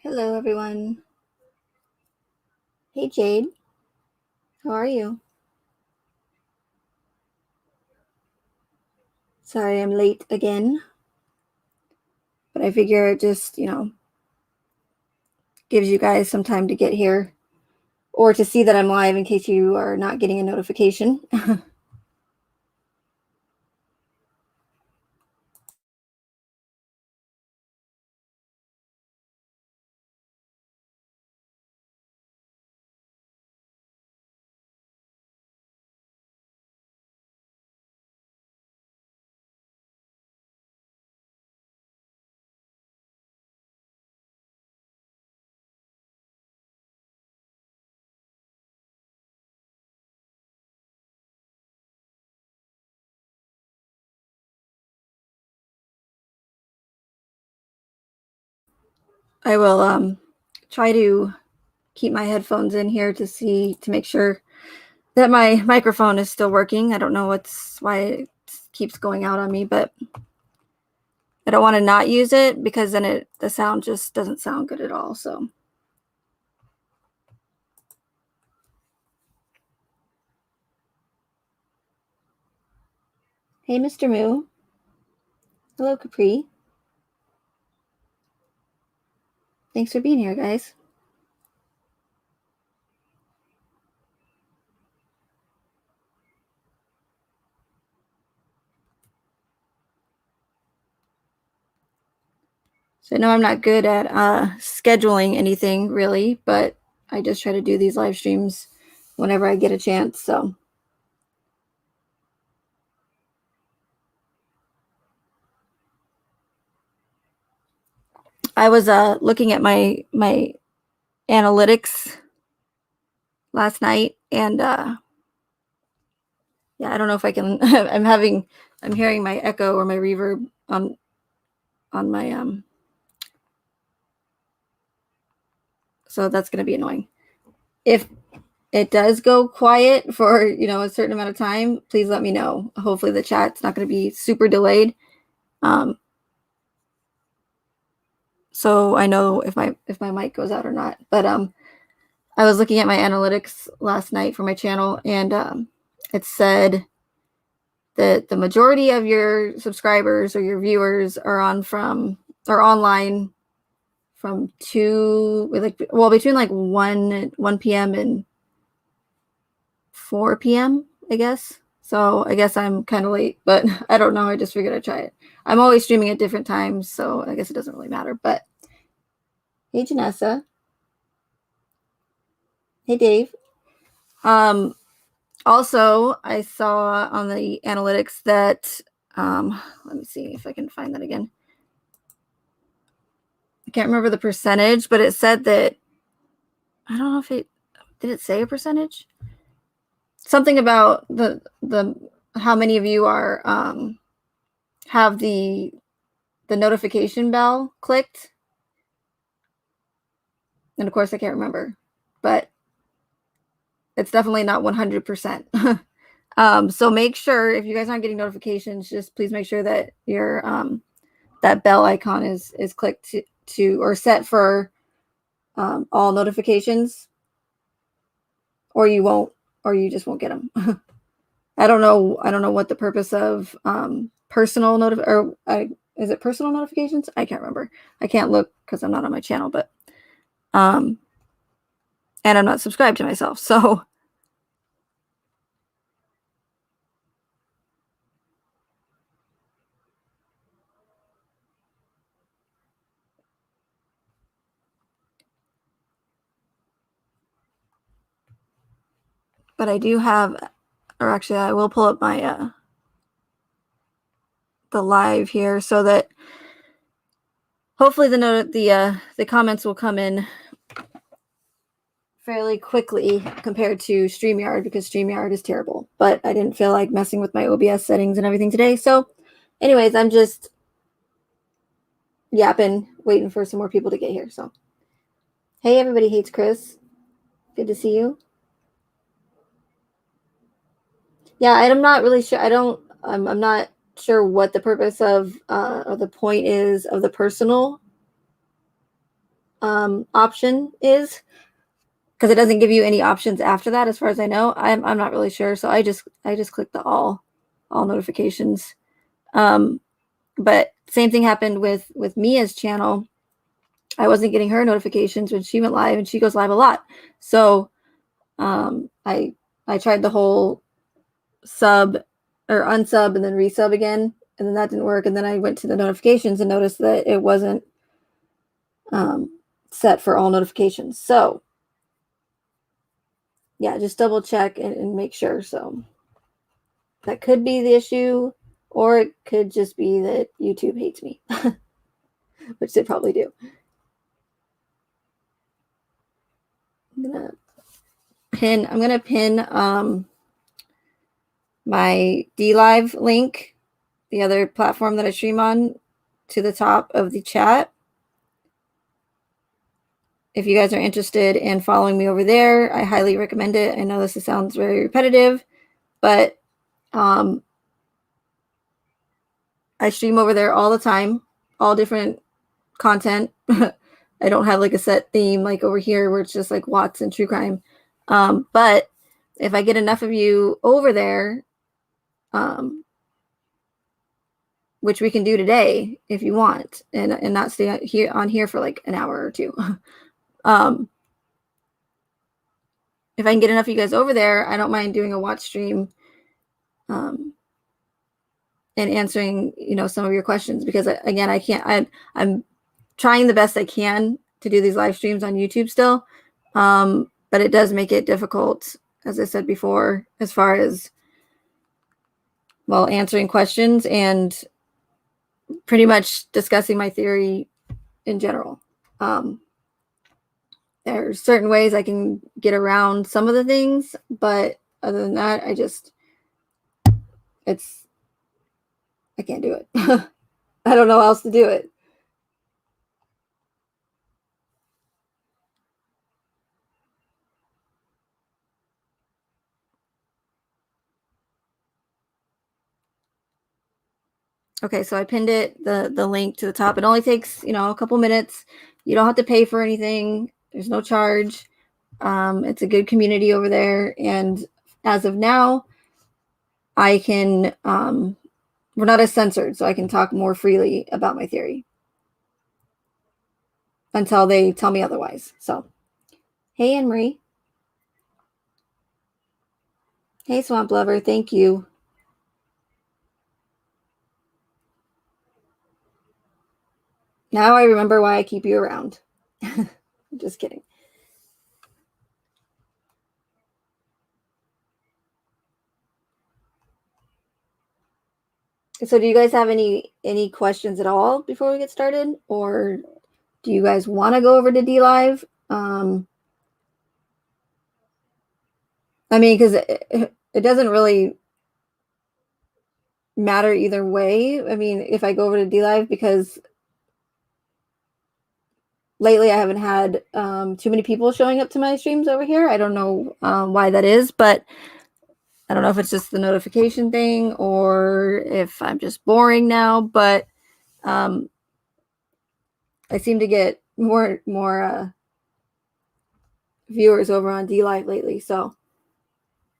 Hello, everyone. Hey, Jade. How are you? Sorry I'm late again, but I figure it just, gives you guys some time to get here or to see that I'm live in case you are not getting a notification. I will try to keep my headphones in here to make sure that my microphone is still working. I don't know why it keeps going out on me, but I don't want to not use it because then the sound just doesn't sound good at all. So hey, Mr. Moo. Hello, Capri. Thanks for being here, guys. So I know I'm not good at scheduling anything really, but I just try to do these live streams whenever I get a chance. So I was looking at my analytics last night, and yeah, I don't know if I can. I'm hearing my echo or my reverb on my so that's going to be annoying. If it does go quiet for a certain amount of time, please let me know. Hopefully the chat's not going to be super delayed. So I know if my mic goes out or not. But I was looking at my analytics last night for my channel, and it said that the majority of your subscribers or your viewers are online from between like 1 p.m. and 4 p.m. I guess. So I guess I'm kind of late, but I don't know. I just figured I'd try it. I'm always streaming at different times, so I guess it doesn't really matter. But hey, Janessa. Hey, Dave. Um, Also, I saw on the analytics that, let me see if I can find that again. I can't remember the percentage, but it said that, I don't know if did it say a percentage? Something about how many of you have the notification bell clicked. And of course, I can't remember, but it's definitely not 100%. So make sure if you guys aren't getting notifications, just please make sure that that bell icon is clicked to or set for all notifications, or you just won't get them. I don't know what the purpose of personal is it personal notifications? I can't remember. I can't look because I'm not on my channel, but and I'm not subscribed to myself, so. But I do have, or actually, I will pull up my the live here so that hopefully the comments will come in fairly quickly compared to StreamYard, because StreamYard is terrible. But I didn't feel like messing with my OBS settings and everything today. So anyways, I'm just yapping, waiting for some more people to get here. So hey, everybody hates Chris. Good to see you. Yeah, I'm not really sure. I'm not sure what the purpose of or the point is of the personal option is, because it doesn't give you any options after that, as far as I know. I'm not really sure, so I just clicked the all notifications. But same thing happened with Mia's channel. I wasn't getting her notifications when she went live, and she goes live a lot. So I tried the whole sub or unsub and then resub again, and then that didn't work. And then I went to the notifications and noticed that it wasn't set for all notifications. So yeah, just double check and make sure. So that could be the issue, or it could just be that YouTube hates me, which they probably do. I'm gonna pin my DLive link, the other platform that I stream on, to the top of the chat. If you guys are interested in following me over there, I highly recommend it. I know this sounds very repetitive, but I stream over there all the time, all different content. I don't have like a set theme like over here where it's just like Watts and true crime. But if I get enough of you over there, which we can do today if you want, and not stay here for like an hour or two. If I can get enough of you guys over there, I don't mind doing a watch stream and answering, some of your questions, because again, I'm trying the best I can to do these live streams on YouTube still. But it does make it difficult, as I said before, as far as, well, answering questions and pretty much discussing my theory in general. There's certain ways I can get around some of the things, but other than that, I can't do it. I don't know how else to do it. Okay, so I pinned the link to the top. It only takes, a couple minutes. You don't have to pay for anything. There's no charge. It's a good community over there. And as of now, I can, we're not as censored, so I can talk more freely about my theory until they tell me otherwise. So, hey, Anne-Marie. Hey, Swamp Lover. Thank you. Now I remember why I keep you around. Just kidding. So do you guys have any questions at all before we get started? Or do you guys want to go over to DLive? I mean, because it doesn't really matter either way. I mean, if I go over to DLive, because lately I haven't had too many people showing up to my streams over here. I don't know why that is, but I don't know if it's just the notification thing or if I'm just boring now, but I seem to get more viewers over on DLive lately. So,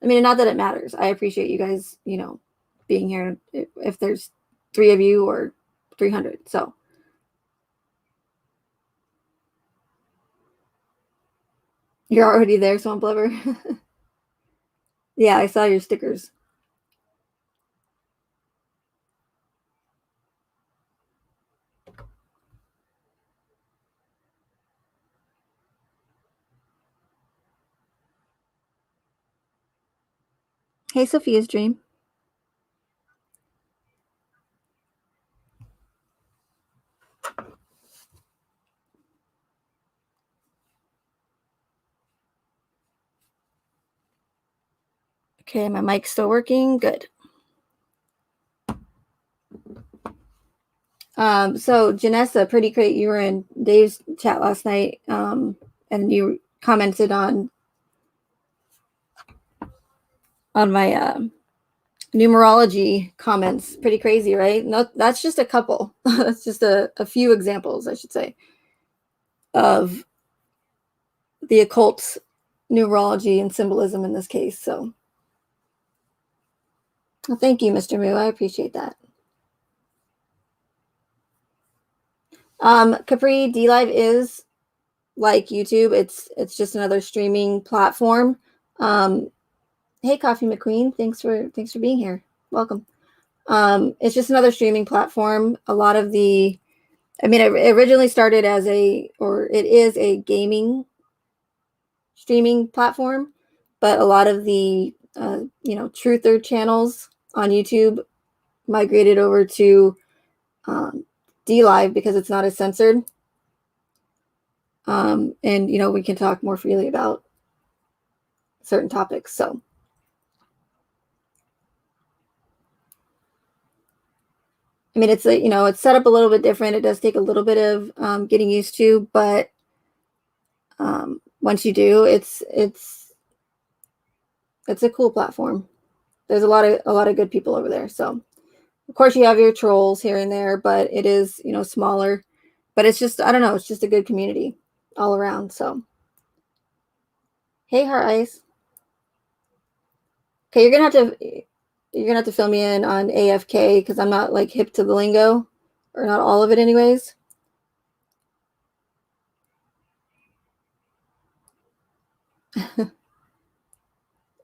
I mean, not that it matters. I appreciate you guys, being here, if there's 3 of you or 300. So, you're already there, Swamp Lover. Yeah, I saw your stickers. Hey, Sophia's Dream. Okay, my mic's still working. Good. So Janessa, pretty great. You were in Dave's chat last night, and you commented on my numerology comments. Pretty crazy, right? No, that's just a couple. That's just a few examples, I should say, of the occult numerology and symbolism in this case. So well, thank you, Mr. Moo. I appreciate that. Capri, DLive is like YouTube. It's just another streaming platform. Hey, Coffee McQueen, thanks for being here. Welcome. It's just another streaming platform. A lot of it originally started it is a gaming streaming platform, but a lot of the truther channels on YouTube migrated over to DLive because it's not as censored. And we can talk more freely about certain topics. So it's it's set up a little bit different. It does take a little bit of getting used to, but once you do, it's a cool platform. There's a lot of good people over there. So of course you have your trolls here and there, but it is smaller. But it's just, I don't know, it's just a good community all around. So hey, Heart Ice. Okay, you're gonna have to fill me in on AFK because I'm not like hip to the lingo, or not all of it anyways.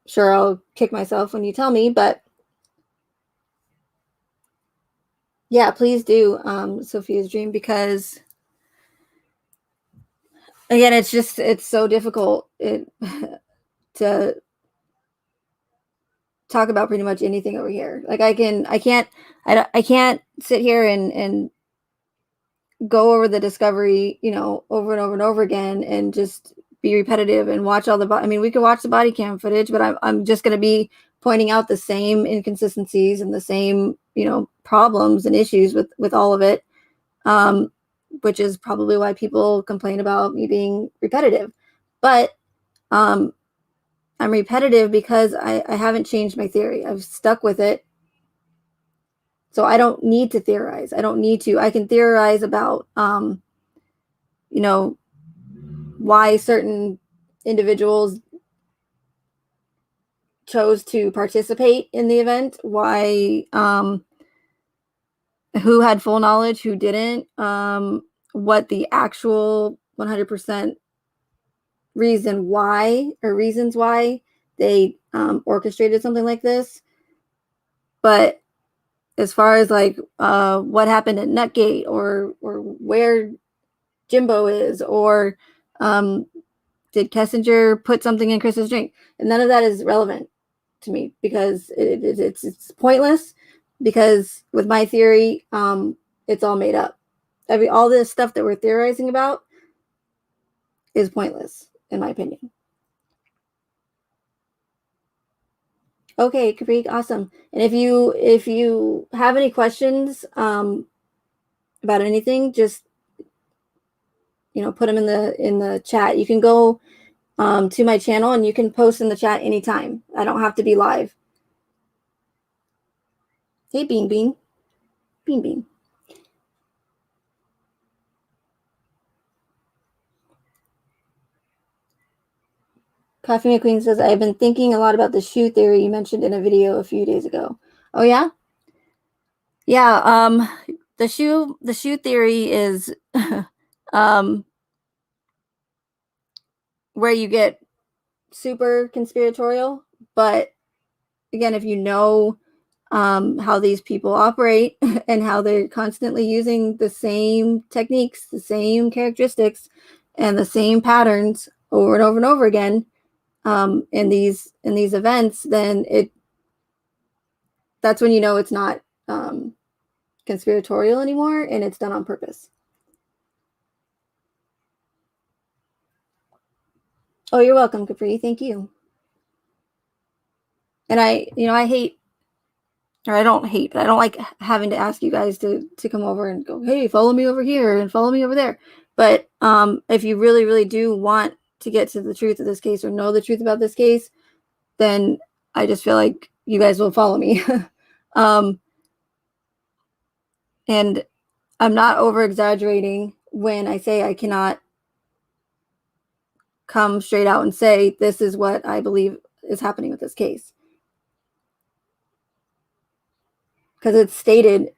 Sure, I'll kick myself when you tell me, but yeah, please do, Sophia's Dream, because again, it's so difficult to talk about pretty much anything over here. Like I can't sit here and go over the discovery, over and over and over again and just be repetitive and watch all the we could watch the body cam footage, but I'm just going to be pointing out the same inconsistencies and the same, problems and issues with all of it. Which is probably why people complain about me being repetitive. But I'm repetitive because I haven't changed my theory. I've stuck with it. So I don't need to theorize. I can theorize about, why certain individuals chose to participate in the event, why, who had full knowledge, who didn't, what the actual 100% reasons why they orchestrated something like this. But as far as like what happened at Nutgate or where Jimbo is, or did Kessinger put something in Chris's drink, and none of that is relevant to me because it's pointless, because with my theory, it's all made up. All this stuff that we're theorizing about is pointless, in my opinion. Okay, Capri, awesome. And if you have any questions about anything, just put them in the chat. You can go to my channel and you can post in the chat anytime. I don't have to be live. Hey, Bean Bean. Bean Bean. Coffee McQueen says, I've been thinking a lot about the shoe theory you mentioned in a video a few days ago. Oh, yeah? Yeah, the shoe theory is where you get super conspiratorial. But again, if you know how these people operate and how they're constantly using the same techniques, the same characteristics, and the same patterns over and over and over again in these events, then that's when it's not conspiratorial anymore, and it's done on purpose. Oh, you're welcome, Capri. Thank you. And I hate, or I don't hate, but I don't like having to ask you guys to come over and go, hey, follow me over here and follow me over there. But if you really, really do want to get to the truth of this case or know the truth about this case, then I just feel like you guys will follow me. And I'm not over exaggerating when I say I cannot come straight out and say, this is what I believe is happening with this case. Because it's stated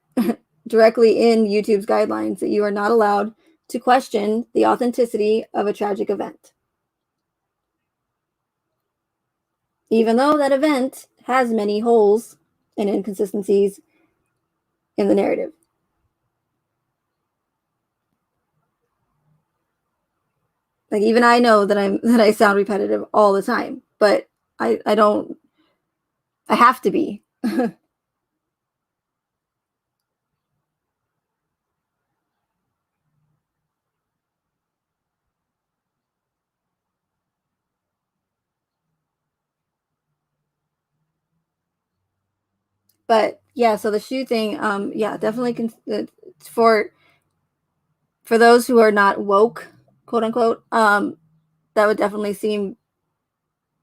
directly in YouTube's guidelines that you are not allowed to question the authenticity of a tragic event, even though that event has many holes and inconsistencies in the narrative. Like, even I know that I sound repetitive all the time, but I don't, I have to be. But yeah, so the shoe thing, yeah, definitely for those who are not woke, quote unquote, that would definitely seem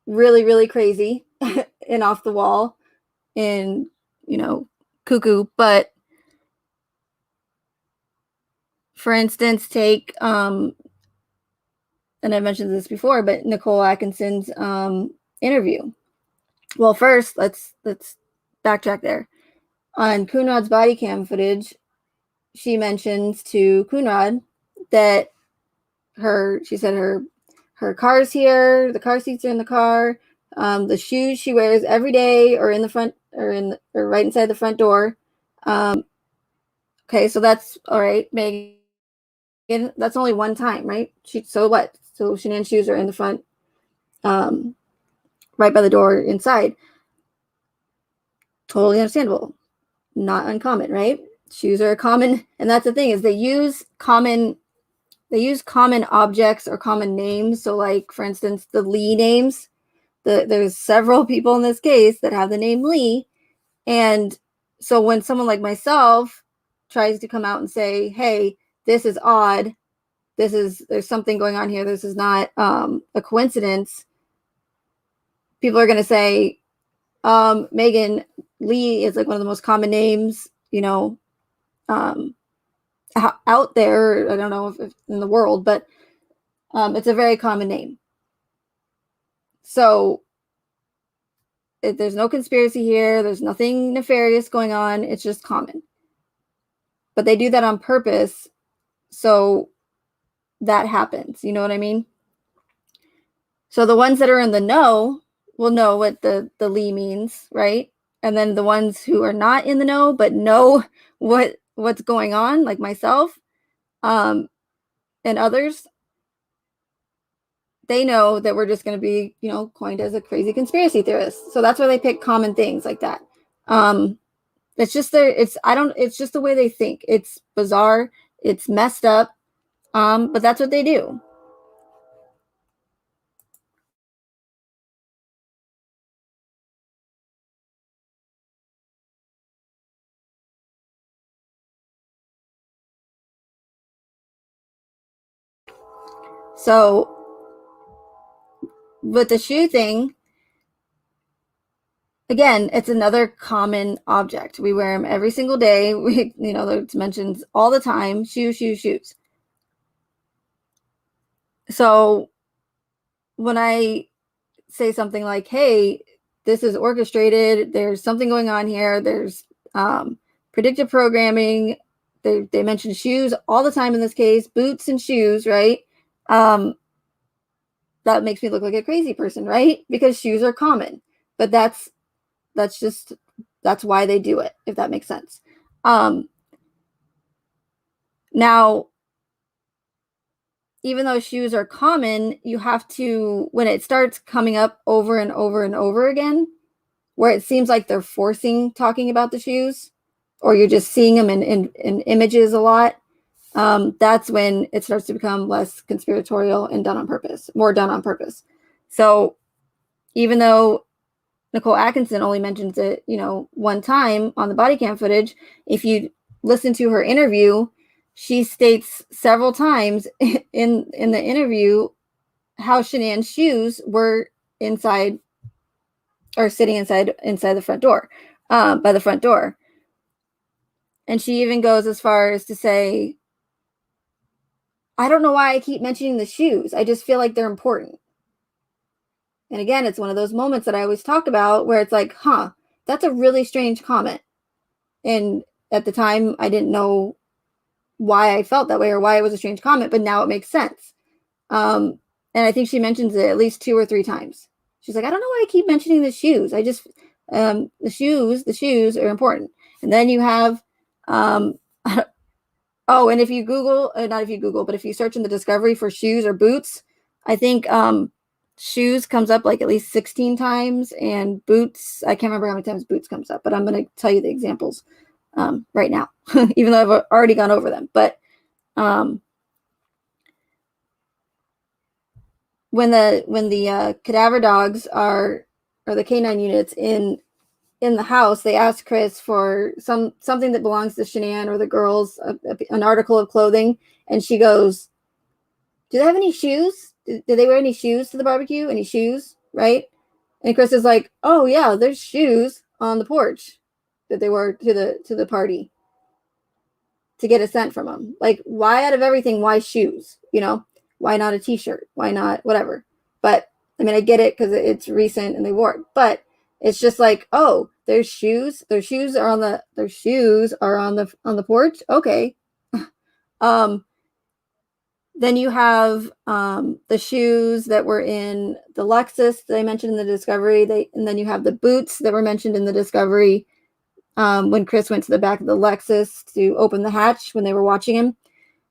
really, really crazy and off the wall and, cuckoo. But for instance, take and I mentioned this before, but Nicole Atkinson's interview. Well, first let's backtrack there. On Coonrod's body cam footage, she mentions to Coonrod that she said her car's here, the car seats are in the car, the shoes she wears every day are in the front or right inside the front door. Okay, so that's all right, Megan. That's only one time, right? So what? So Shanann's shoes are in the front, right by the door inside. Totally understandable. Not uncommon, right? Shoes are common, and that's the thing, is they use common objects or common names. So, like, for instance, the Lee names. There's several people in this case that have the name Lee, and so when someone like myself tries to come out and say, "Hey, this is odd. There's something going on here. This is not a coincidence," people are going to say, Megan, Lee is like one of the most common names, um, out there. I don't know if in the world, but it's a very common name. So there's no conspiracy here. There's nothing nefarious going on. It's just common. But they do that on purpose. So that happens. You know what I mean? So the ones that are in the know will know what the Lee means, right? And then the ones who are not in the know but know what's going on, like myself, and others, they know that we're just going to be, coined as a crazy conspiracy theorist. So that's why they pick common things like that. It's just it's just the way they think. It's bizarre. It's messed up. But that's what they do. So with the shoe thing, again, it's another common object. We wear them every single day. It's mentioned all the time. Shoes, shoes, shoes. So when I say something like, "Hey, this is orchestrated. There's something going on here. There's predictive programming." They mention shoes all the time in this case, boots and shoes, right? That makes me look like a crazy person, right? Because shoes are common, but that's why they do it, if that makes sense. Now, even though shoes are common, you have to, when it starts coming up over and over and over again, where it seems like they're forcing talking about the shoes, or you're just seeing them in images a lot, that's when it starts to become less conspiratorial and more done on purpose. So even though Nicole Atkinson only mentions it, one time on the body cam footage, if you listen to her interview, she states several times in the interview how Shanann's shoes were inside or sitting inside the front door, by the front door. And she even goes as far as to say, "I don't know why I keep mentioning the shoes. I just feel like they're important." And again, it's one of those moments that I always talk about where it's like, huh, that's a really strange comment. And at the time, I didn't know why I felt that way or why it was a strange comment, but now it makes sense. And I think she mentions it at least 2 or 3 times. She's like, I don't know why I keep mentioning the shoes. I just, the shoes are important. And then you have, oh, and if you Google, not if you Google, but if you search in the discovery for shoes or boots, I think shoes comes up like at least 16 times, and boots, I can't remember how many times boots comes up, but I'm going to tell you the examples right now, even though I've already gone over them. But when the cadaver dogs are, or the canine units in the house, they ask Chris for something that belongs to Shanann or the girls, an article of clothing, and she goes, "Do they have any shoes? Did they wear any shoes to the barbecue? Any shoes?" Right? And Chris is like, "Oh yeah, there's shoes on the porch that they wore to the party to get a scent from them." Like, why out of everything? Why shoes? Why not a T-shirt? Why not whatever? But I mean, I get it because it's recent and they wore it, but it's just like, oh, there's shoes. Their shoes are on the porch. Okay. Then you have the shoes that were in the Lexus that I mentioned in the discovery. And then you have the boots that were mentioned in the discovery when Chris went to the back of the Lexus to open the hatch when they were watching him.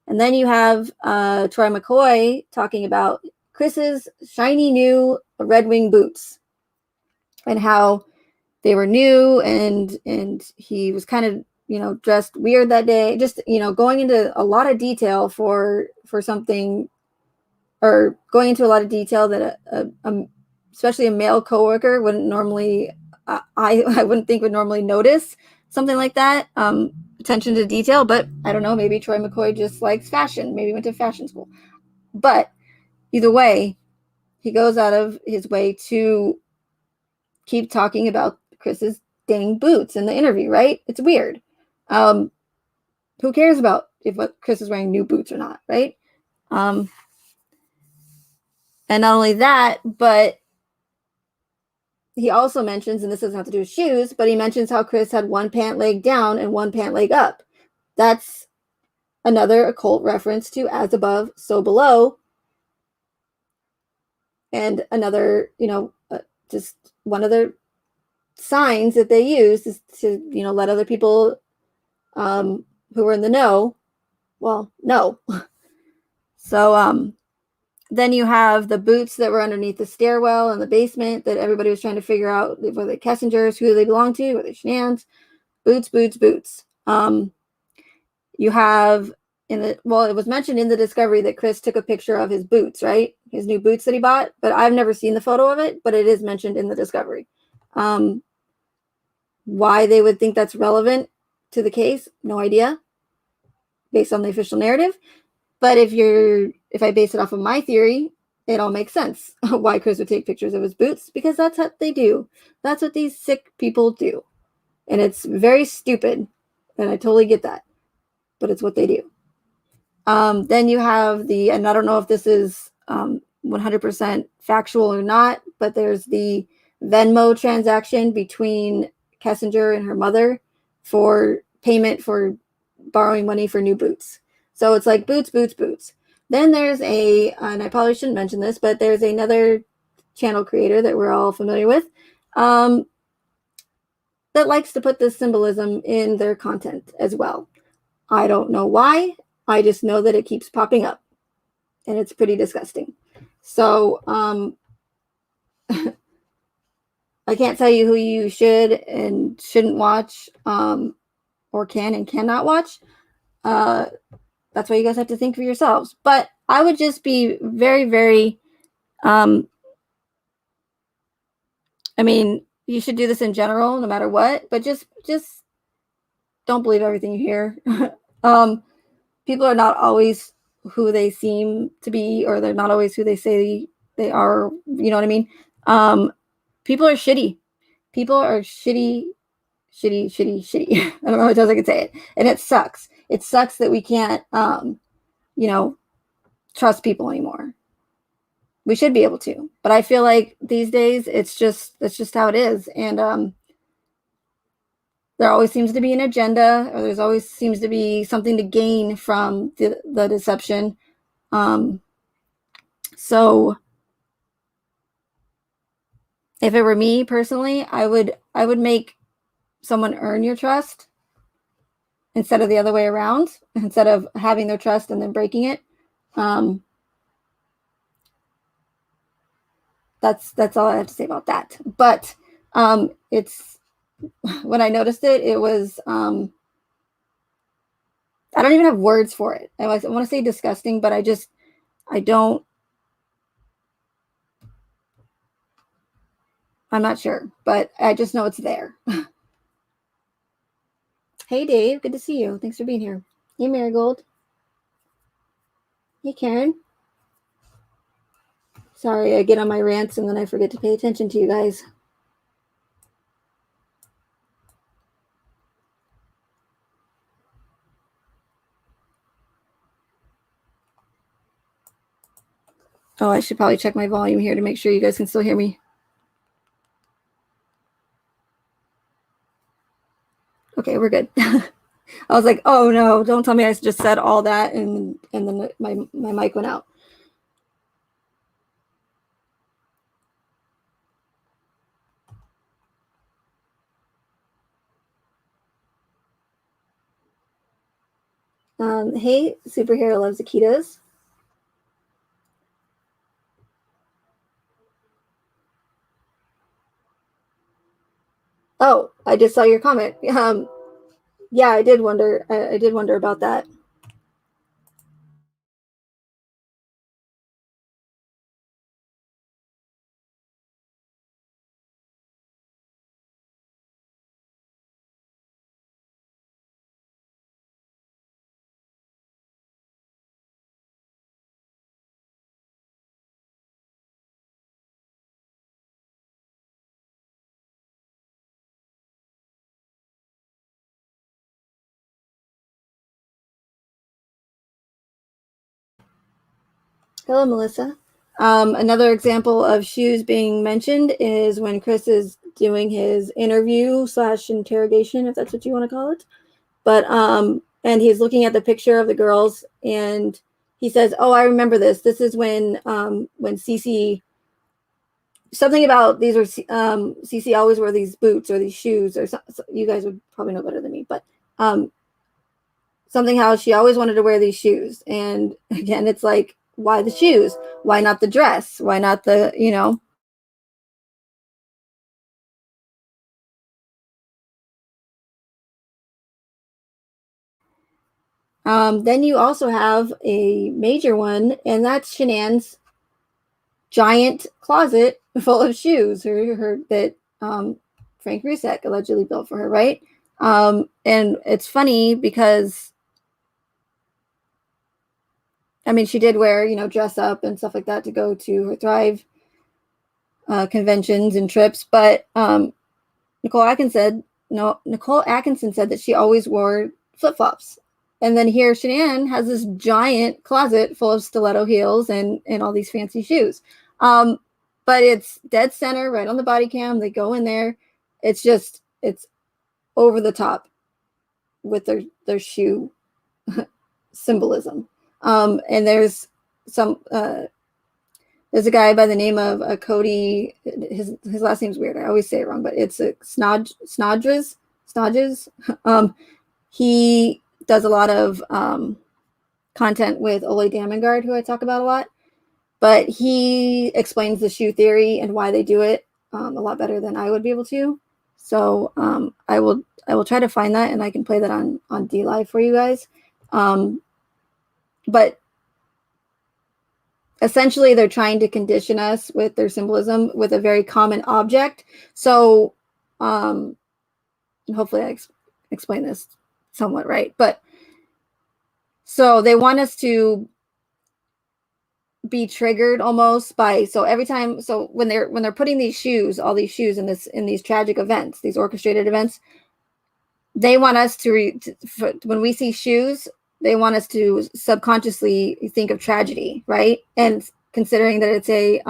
And then you have Troy McCoy talking about Chris's shiny new Red Wing boots and how they were new, and he was kind of dressed weird that day. Just going into a lot of detail for something, or going into a lot of detail that especially a male coworker wouldn't normally, I wouldn't think would normally notice something like that. Attention to detail, but I don't know, maybe Troy McCoy just likes fashion, maybe went to fashion school. But either way, he goes out of his way to keep talking about Chris's dang boots in the interview, right? It's weird. Who cares about if what Chris is wearing new boots or not, right? And not only that, but he also mentions, and this doesn't have to do with shoes, but he mentions how Chris had one pant leg down and one pant leg up. That's another occult reference to as above, so below. And another, just one of the signs that they use is to, let other people who are in the know, know. So then you have the boots that were underneath the stairwell in the basement that everybody was trying to figure out, were they Kessinger's, who they belong to, were they Shanann's? Boots. You have it was mentioned in the discovery that Chris took a picture of his boots, right? His new boots that he bought, but I've never seen the photo of it, but it is mentioned in the discovery. Why they would think that's relevant to the case, no idea, based on the official narrative. But if I base it off of my theory, it all makes sense why Chris would take pictures of his boots, because that's what they do. That's what these sick people do. And it's very stupid. And I totally get that. But it's what they do. Then you have and I don't know if this is 100% factual or not, but there's the Venmo transaction between Kessinger and her mother for payment for borrowing money for new boots. So it's like boots. Then there's and I probably shouldn't mention this, but there's another channel creator that we're all familiar with that likes to put this symbolism in their content as well. I don't know why. I just know that it keeps popping up, and it's pretty disgusting. So I can't tell you who you should and shouldn't watch, or can and cannot watch. That's why you guys have to think for yourselves. But I would just be very, very, I mean, you should do this in general, no matter what, but just don't believe everything you hear. People are not always who they seem to be, or they're not always who they say they are. You know what I mean? People are shitty. People are shitty. I don't know how else I can say it. And it sucks. It sucks that we can't, trust people anymore. We should be able to, but I feel like these days that's just how it is. And there always seems to be an agenda, or there's always seems to be something to gain from the deception. So if it were me personally, I would make someone earn your trust instead of the other way around, instead of having their trust and then breaking it. That's all I have to say about that. But it's when I noticed it, it was I don't even have words for it. I want to say disgusting, but I don't. I'm not sure, but I just know it's there. Hey, Dave. Good to see you. Thanks for being here. Hey, Marigold. Hey, Karen. Sorry, I get on my rants and then I forget to pay attention to you guys. Oh, I should probably check my volume here to make sure you guys can still hear me. Okay, we're good. I was like, oh no, don't tell me I just said all that and then my mic went out. Hey, Superhero Loves Akitas. Oh, I just saw your comment. Yeah, I did wonder. I did wonder about that. Hello, Melissa. Another example of shoes being mentioned is when Chris is doing his interview / interrogation, if that's what you want to call it. But and he's looking at the picture of the girls, and he says, "Oh, I remember this. This is when Cece, something about these are Cece always wore these boots or these shoes or something. You guys would probably know better than me, but something how she always wanted to wear these shoes. And again, it's like, why the shoes? Why not the dress? Why not the, you know?" Then you also have a major one, and that's Shanann's giant closet full of shoes, her that Frank Rusek allegedly built for her, right? And it's funny because I mean, she did wear, you know, dress up and stuff like that to go to her Thrive conventions and trips, but Nicole Atkinson said Nicole Atkinson said that she always wore flip flops. And then here Shanann has this giant closet full of stiletto heels and all these fancy shoes. But it's dead center right on the body cam. They go in there. It's over the top with their shoe symbolism. And some there's a guy by the name of Cody. His last name's weird. I always say it wrong, but it's a Snodges. He does a lot of content with Ole Damengard, who I talk about a lot. But he explains the shoe theory and why they do it a lot better than I would be able to. So I will try to find that, and I can play that on D Live for you guys. But essentially, they're trying to condition us with their symbolism with a very common object. So hopefully I explain this somewhat right. But so they want us to be triggered almost by, so every time, so when they're putting these shoes, all these shoes in these tragic events, these orchestrated events, they want us to when we see shoes, they want us to subconsciously think of tragedy, right? And considering that it's a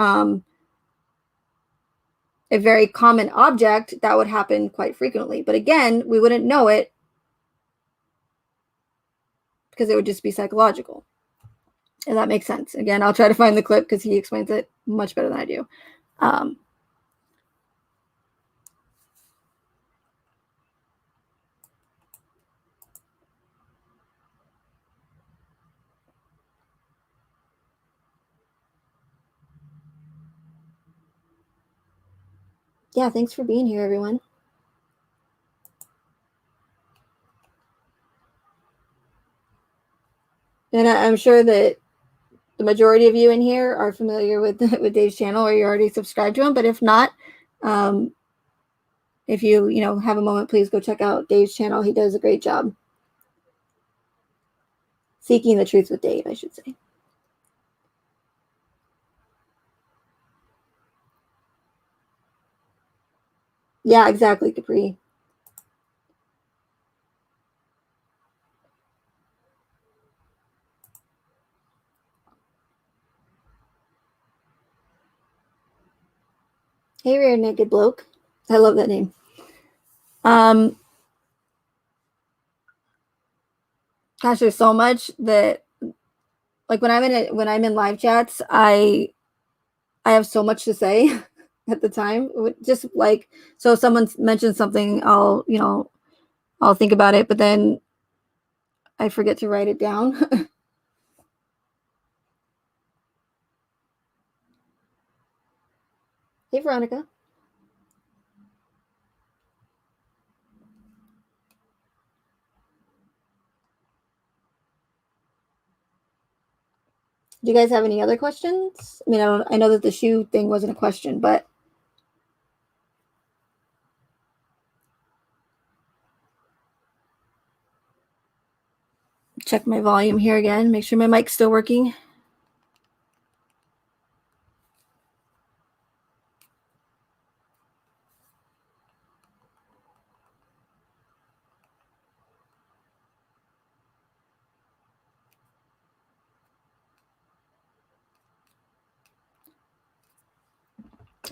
very common object, that would happen quite frequently. But again, we wouldn't know it because it would just be psychological. And that makes sense. Again, I'll try to find the clip because he explains it much better than I do. Yeah, thanks for being here, everyone. And I'm sure that the majority of you in here are familiar with Dave's channel, or you're already subscribed to him. But if not, if you have a moment, please go check out Dave's channel. He does a great job. Seeking the Truth with Dave, I should say. Yeah, exactly, Capri. Hey, Rear Naked Bloke. I love that name. Gosh, there's so much that, like, when I'm in live chats, I have so much to say at the time. Just like, so if someone mentions something, I'll think about it, but then I forget to write it down. Hey, Veronica. Do you guys have any other questions? I mean, I know that the shoe thing wasn't a question, but check my volume here again. Make sure my mic's still working.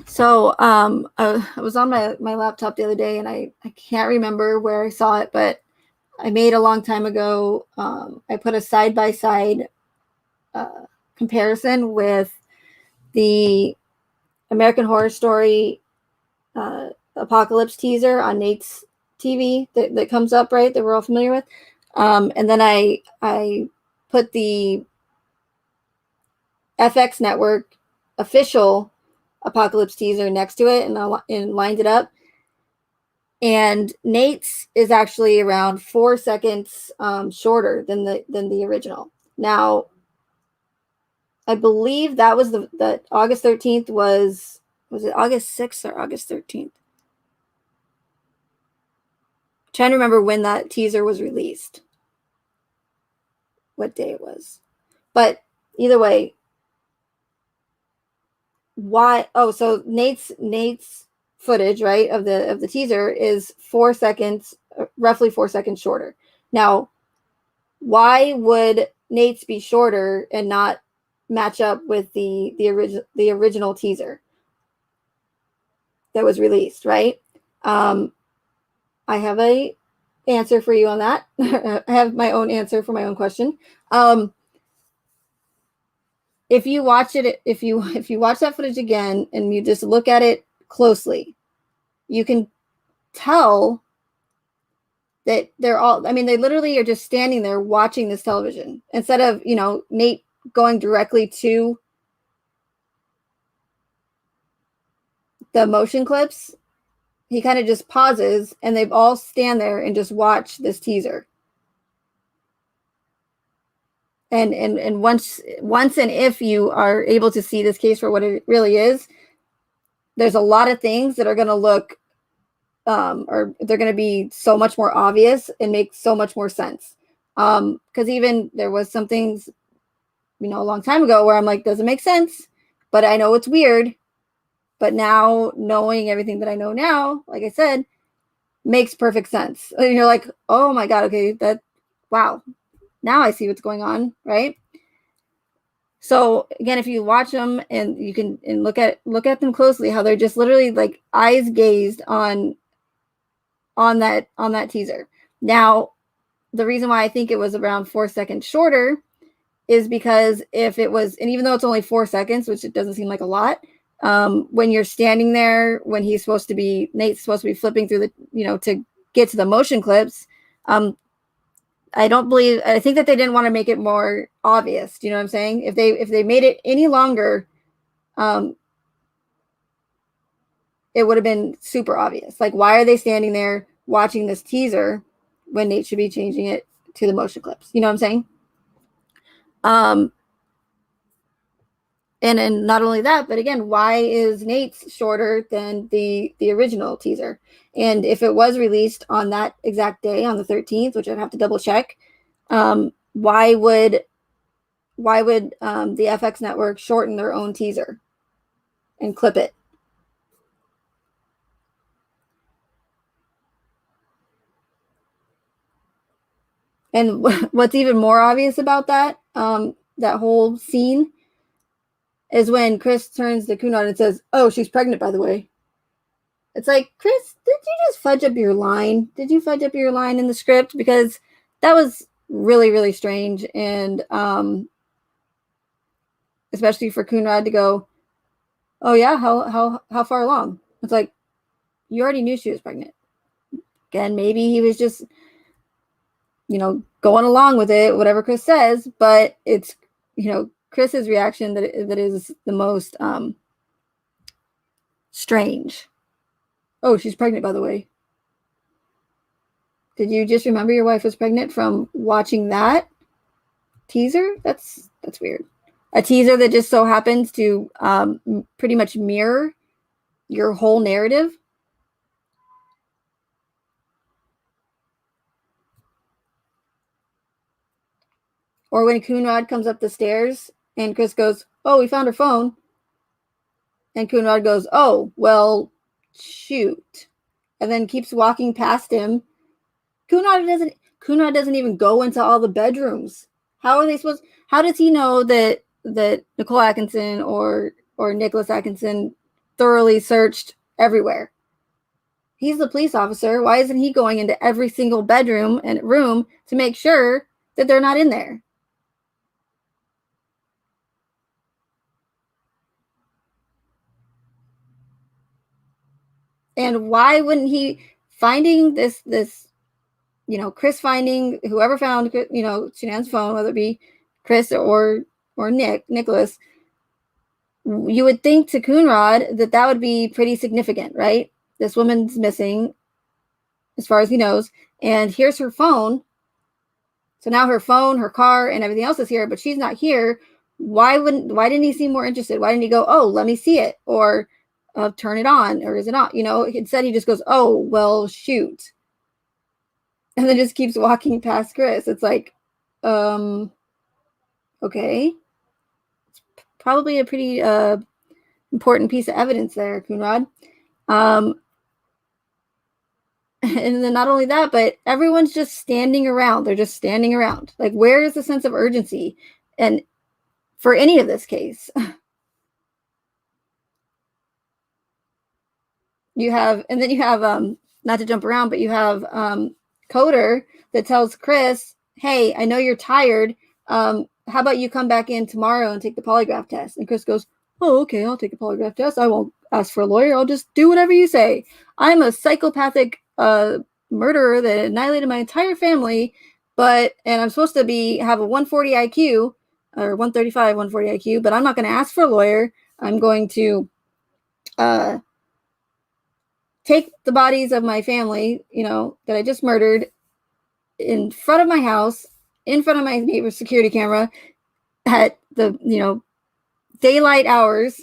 So I was on my laptop the other day, and I can't remember where I saw it, but I made a long time ago. I put a side-by-side comparison with the American Horror Story apocalypse teaser on Nate's TV that comes up, right, that we're all familiar with. And then I put the FX Network official apocalypse teaser next to it, and lined it up. And Nate's is actually around 4 seconds shorter than the original. Now, I believe that was the August 13th was it August 6th or August 13th? I'm trying to remember when that teaser was released, what day it was. But either way, why? Oh, so Nate's footage, right, of the teaser is 4 seconds, roughly 4 seconds shorter. Now, why would Nate's be shorter and not match up with the original teaser that was released, right? I have a answer for you on that. I have my own answer for my own question. If you watch it, if you watch that footage again and you just look at it closely, you can tell that they're all, I mean, they literally are just standing there watching this television instead of, Nate going directly to the motion clips. He kind of just pauses, and they've all stand there and just watch this teaser. And once and if you are able to see this case for what it really is, there's a lot of things that are going to look or they're going to be so much more obvious and make so much more sense. Because even there was some things, a long time ago where I'm like, doesn't make sense, but I know it's weird. But now, knowing everything that I know now, like I said, makes perfect sense. And you're like, oh my God, okay, wow. Now I see what's going on, right? So again, if you watch them and you can and look at them closely, how they're just literally like eyes gazed on that teaser. Now, the reason why I think it was around 4 seconds shorter is because if it was, and even though it's only 4 seconds, which it doesn't seem like a lot, when you're standing there, when Nate's supposed to be flipping through the, to get to the motion clips, I think that they didn't want to make it more obvious. Do you know what I'm saying? If they made it any longer, it would have been super obvious. Like, why are they standing there watching this teaser when Nate should be changing it to the motion clips? You know what I'm saying? Um, and not only that, but again, why is Nate's shorter than the original teaser? And if it was released on that exact day, on the 13th, which I'd have to double check, why would the FX network shorten their own teaser and clip it? And what's even more obvious about that whole scene is when Chris turns to Kunal and says, "Oh, she's pregnant, by the way." It's like, Chris, did you just fudge up your line? Did you fudge up your line in the script? Because that was really, really strange. And especially for Kunrad to go, "Oh yeah, how far along?" It's like, you already knew she was pregnant. Again, maybe he was just, going along with it, whatever Chris says, but it's, Chris's reaction that is the most strange. "Oh, she's pregnant, by the way." Did you just remember your wife was pregnant from watching that teaser? That's weird. A teaser that just so happens to pretty much mirror your whole narrative. Or when Coonrod comes up the stairs and Chris goes, "Oh, we found her phone." And Coonrod goes, "Oh, well, shoot." And then keeps walking past him. Coonrod doesn't even go into all the bedrooms. How does he know that Nicole Atkinson or Nicholas Atkinson thoroughly searched everywhere? He's the police officer. Why isn't he going into every single bedroom and room to make sure that they're not in there? And why wouldn't he, finding this Chris finding whoever found Shanann's phone, whether it be Chris or Nicholas, you would think to Coonrod that would be pretty significant, right? This woman's missing, as far as he knows, and here's her phone. So now her phone, her car, and everything else is here, but she's not here. Why didn't he seem more interested? Why didn't he go, "Oh, let me see it," or "Turn it on," or "Is it on?" Instead he just goes, "Oh, well, shoot," and then just keeps walking past Chris. It's like, okay, it's probably a pretty important piece of evidence there, Coonrod. And then not only that, but everyone's just standing around. They're just standing around. Like, where is the sense of urgency? And for any of this case, you have not to jump around, but you have Coder that tells Chris, "Hey, I know you're tired. How about you come back in tomorrow and take the polygraph test?" And Chris goes, "Oh, okay, I'll take a polygraph test. I won't ask for a lawyer. I'll just do whatever you say. I'm a psychopathic murderer that annihilated my entire family, and I'm supposed to have a 140 IQ or 135, 140 IQ, but I'm not going to ask for a lawyer. I'm going to take the bodies of my family, that I just murdered, in front of my house, in front of my neighbor's security camera at the, daylight hours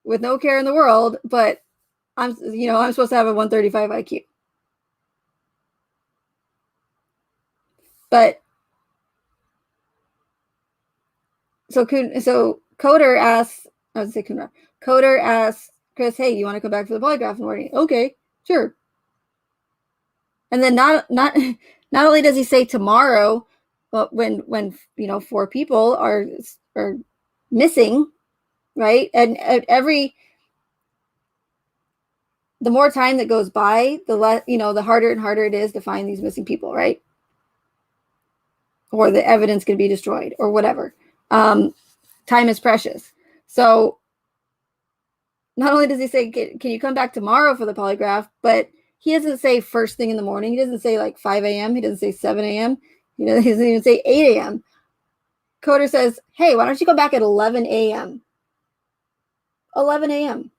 with no care in the world, but I'm supposed to have a 135 IQ." But so Coder asks, I would say Coder asks Chris, "Hey, you want to come back for the polygraph in the morning?" "Okay, sure." And then not only does he say tomorrow, Well, when 4 people are missing, right? And the more time that goes by, the less, the harder and harder it is to find these missing people, right? Or the evidence can be destroyed or whatever. Time is precious. So not only does he say, can you come back tomorrow for the polygraph, but he doesn't say first thing in the morning. He doesn't say like 5 a.m. He doesn't say 7 a.m. He doesn't even say 8 a.m. Coder says, hey, why don't you go back at 11 a.m.? 11 a.m.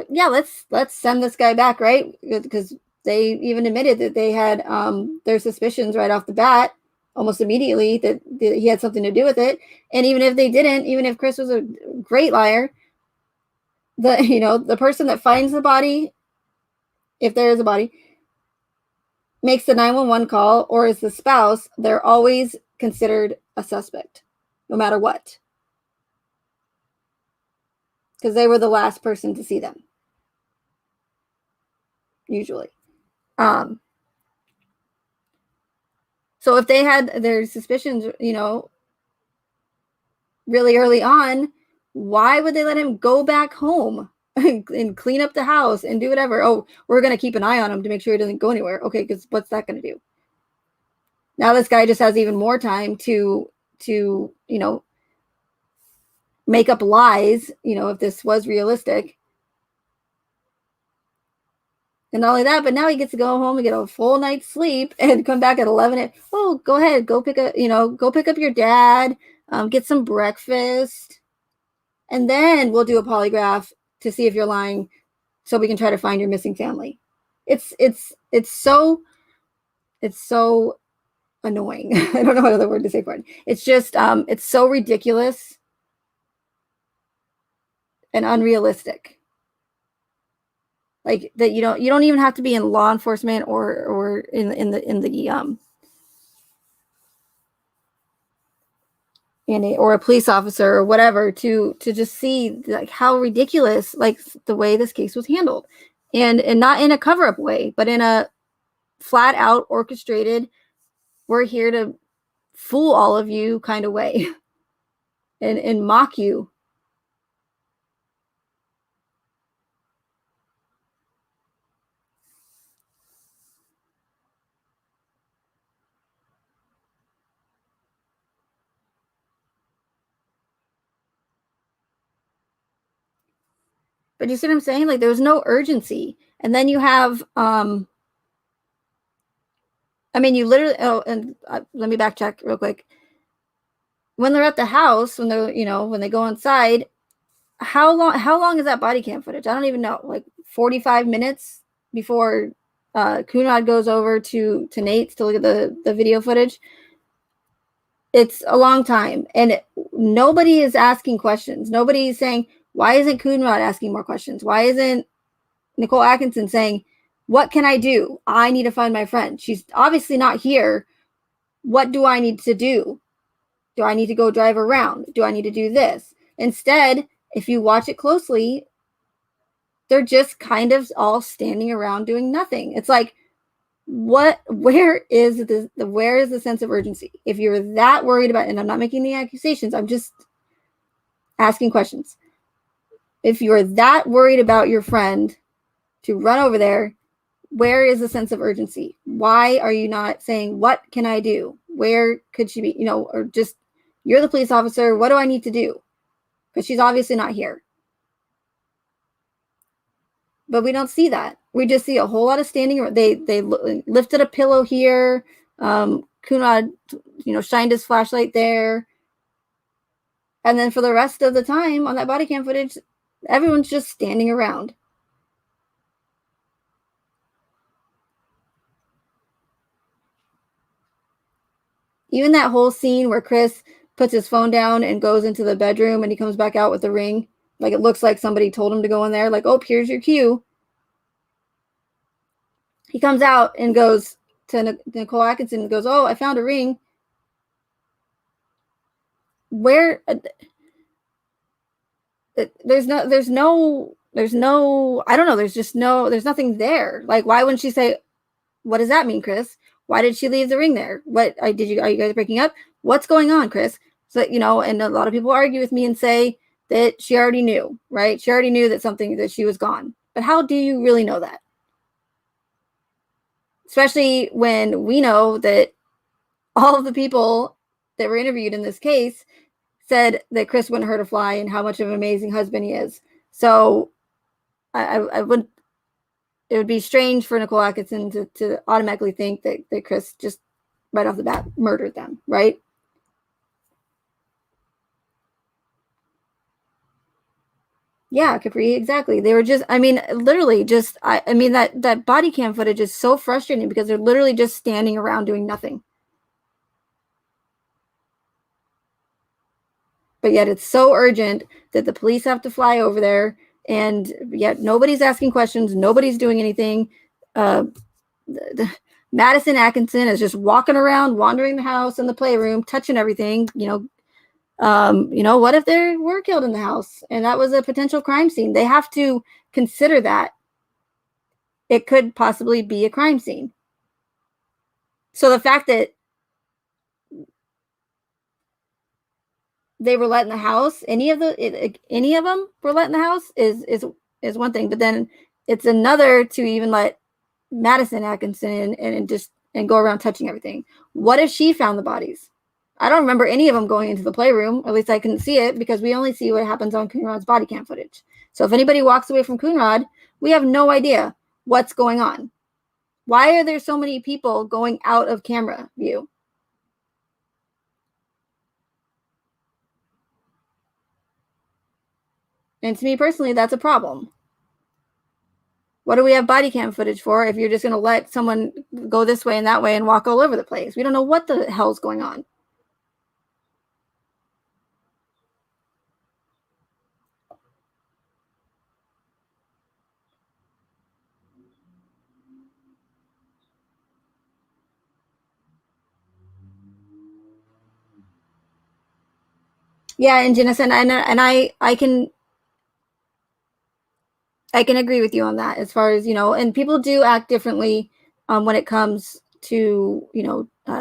Yeah, let's send this guy back, right? Because they even admitted that they had their suspicions right off the bat, almost immediately, that he had something to do with it. And even if they didn't, even if Chris was a great liar, the person that finds the body, if there is a body, makes the 911 call, or is the spouse, they're always considered a suspect, no matter what, because they were the last person to see them, usually. So if they had their suspicions, really early on, why would they let him go back home and clean up the house and do whatever? Oh, we're going to keep an eye on him to make sure he doesn't go anywhere. Okay, because what's that going to do? Now this guy just has even more time to make up lies, if this was realistic. And not only that, but now he gets to go home and get a full night's sleep and come back at 11. Oh, go ahead, go pick up your dad, get some breakfast, and then we'll do a polygraph to see if you're lying, so we can try to find your missing family. It's so annoying. I don't know what other word to say for it. It's just it's so ridiculous and unrealistic. Like that you don't even have to be in law enforcement or in the or a police officer or whatever to just see like how ridiculous like the way this case was handled, and not in a cover-up way, but in a flat out orchestrated, we're here to fool all of you kind of way and mock you. But you see what I'm saying? Like there was no urgency. And then you have you literally, and let me backtrack real quick. When they're at the house, when they're, when they go inside, how long is that body cam footage? I don't even know. Like 45 minutes before Kunrad goes over to Nate's to look at the video footage. It's a long time, and nobody is asking questions. Nobody is saying, why isn't Kunrad asking more questions? Why isn't Nicole Atkinson saying, what can I do? I need to find my friend. She's obviously not here. What do I need to do? Do I need to go drive around? Do I need to do this? Instead, if you watch it closely, they're just kind of all standing around doing nothing. It's like, where is the sense of urgency? If you're that worried about, and I'm not making the accusations, I'm just asking questions. If you're that worried about your friend to run over there, where is the sense of urgency? Why are you not saying, what can I do? Where could she be? Or just, you're the police officer. What do I need to do? Because she's obviously not here. But we don't see that. We just see a whole lot of standing. They lifted a pillow here. Kunrad, shined his flashlight there. And then for the rest of the time on that body cam footage, everyone's just standing around. Even that whole scene where Chris puts his phone down and goes into the bedroom and he comes back out with the ring. Like it looks like somebody told him to go in there. Like, oh, here's your cue. He comes out and goes to Nicole Atkinson and goes, oh, I found a ring. Where? There's no, I don't know. There's nothing there. Like, why wouldn't she say, what does that mean, Chris? Why did she leave the ring there? Are you guys breaking up? What's going on, Chris? So, and a lot of people argue with me and say that she already knew, right? She already knew that she was gone. But how do you really know that? Especially when we know that all of the people that were interviewed in this case said that Chris wouldn't hurt a fly and how much of an amazing husband he is. So I would, it would be strange for Nicole Atkinson to automatically think that Chris just right off the bat murdered them, right? Yeah, Capri, exactly. They were just, literally just, that body cam footage is so frustrating because they're literally just standing around doing nothing. But yet it's so urgent that the police have to fly over there, and yet nobody's asking questions, nobody's doing anything. Madison Atkinson is just walking around, wandering the house and the playroom, touching everything. What if they were killed in the house and that was a potential crime scene? They have to consider that it could possibly be a crime scene. So the fact that they were let in the house, any of them were let in the house is one thing, but then it's another to even let Madison Atkinson in and go around touching everything. What if she found the bodies? I don't remember any of them going into the playroom. At least I couldn't see it because we only see what happens on Coonrod's body cam footage. So if anybody walks away from Coonrod, we have no idea what's going on. Why are there so many people going out of camera view? And to me personally, that's a problem. What do we have body cam footage for if you're just going to let someone go this way and that way and walk all over the place? We don't know what the hell's going on. Yeah, and Janice, and I can agree with you on that as far as, and people do act differently when it comes to,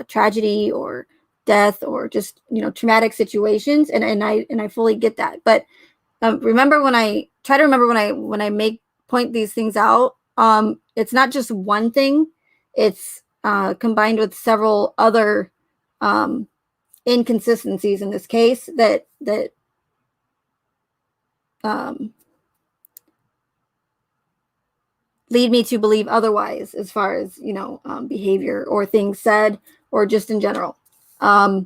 tragedy or death or just, traumatic situations. And I fully get that. But remember when I try to remember when I make point these things out, it's not just one thing. It's combined with several other inconsistencies in this case that um, lead me to believe otherwise as far as behavior or things said or just in general. But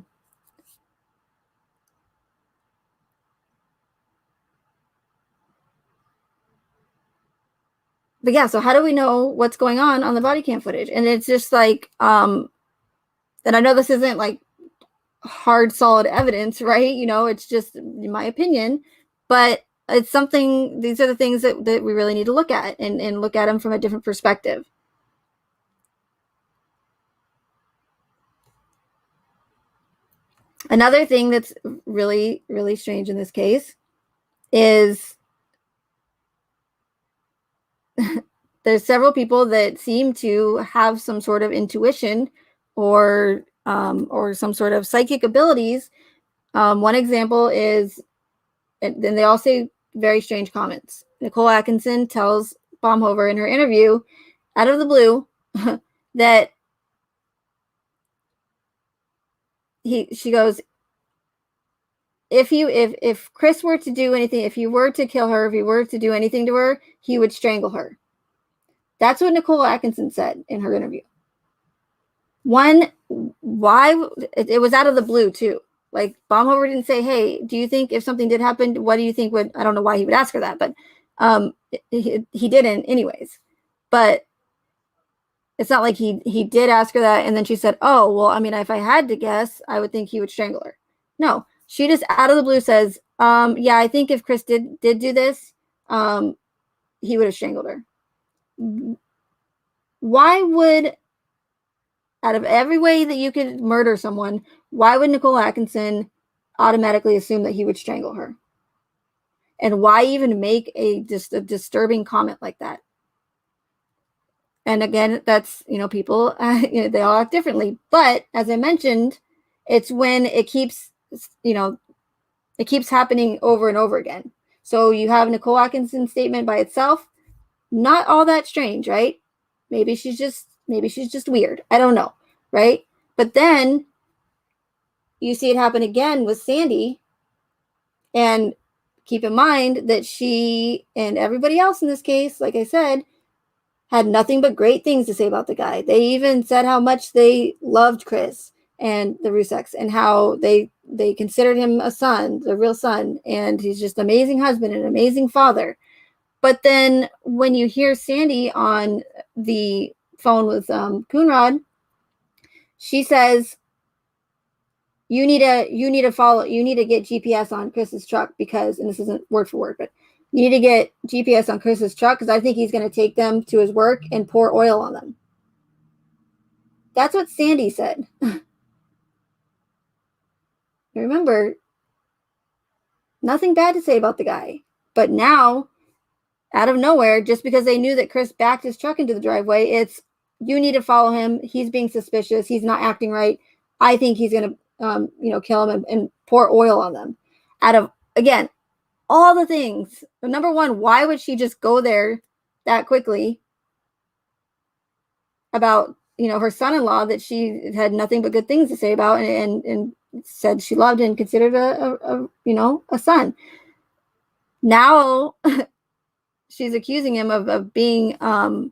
yeah, so how do we know what's going on the body cam footage? And it's just like and I know this isn't like hard solid evidence, right? It's just in my opinion, but it's something. These are the things that we really need to look at and look at them from a different perspective. Another thing that's really, really strange in this case is there's several people that seem to have some sort of intuition or some sort of psychic abilities. One example is, and then they all say very strange comments. Nicole Atkinson tells Baumhover in her interview, out of the blue, that she goes, if Chris were to do anything, if he were to kill her, if he were to do anything to her, he would strangle her. That's what Nicole Atkinson said in her interview. One, why? It was out of the blue too. Like Baumhover didn't say, "Hey, do you think if something did happen, what do you think would?" I don't know why he would ask her that, but he didn't, anyways. But it's not like he did ask her that, and then she said, "Oh, well, if I had to guess, I would think he would strangle her." No, she just out of the blue says, "Yeah, I think if Chris did do this, he would have strangled her." Why would, out of every way that you could murder someone, why would Nicole Atkinson automatically assume that he would strangle her? And why even make just a disturbing comment like that? And again, that's, people, they all act differently. But as I mentioned, it's when it keeps, it keeps happening over and over again. So you have Nicole Atkinson's statement by itself, not all that strange, right? Maybe she's just weird. I don't know, right? But then you see it happen again with Sandy, and keep in mind that she and everybody else in this case, like I said, had nothing but great things to say about the guy. They even said how much they loved Chris and the Ruseks, and how they considered him a son, the real son, and he's just an amazing husband and an amazing father. But then when you hear Sandy on the phone with Coonrod, she says, you need to get GPS on Chris's truck, because, and this isn't word for word, but you need to get GPS on Chris's truck because I think he's going to take them to his work and pour oil on them. That's what Sandy said. Remember, nothing bad to say about the guy. But now, out of nowhere, just because they knew that Chris backed his truck into the driveway, it's, you need to follow him. He's being suspicious. He's not acting right. I think he's going to, kill him and pour oil on them. Out of, again, all the things. Number one, why would she just go there that quickly about, her son-in-law that she had nothing but good things to say about, and said she loved and considered a son. Now she's accusing him of being, of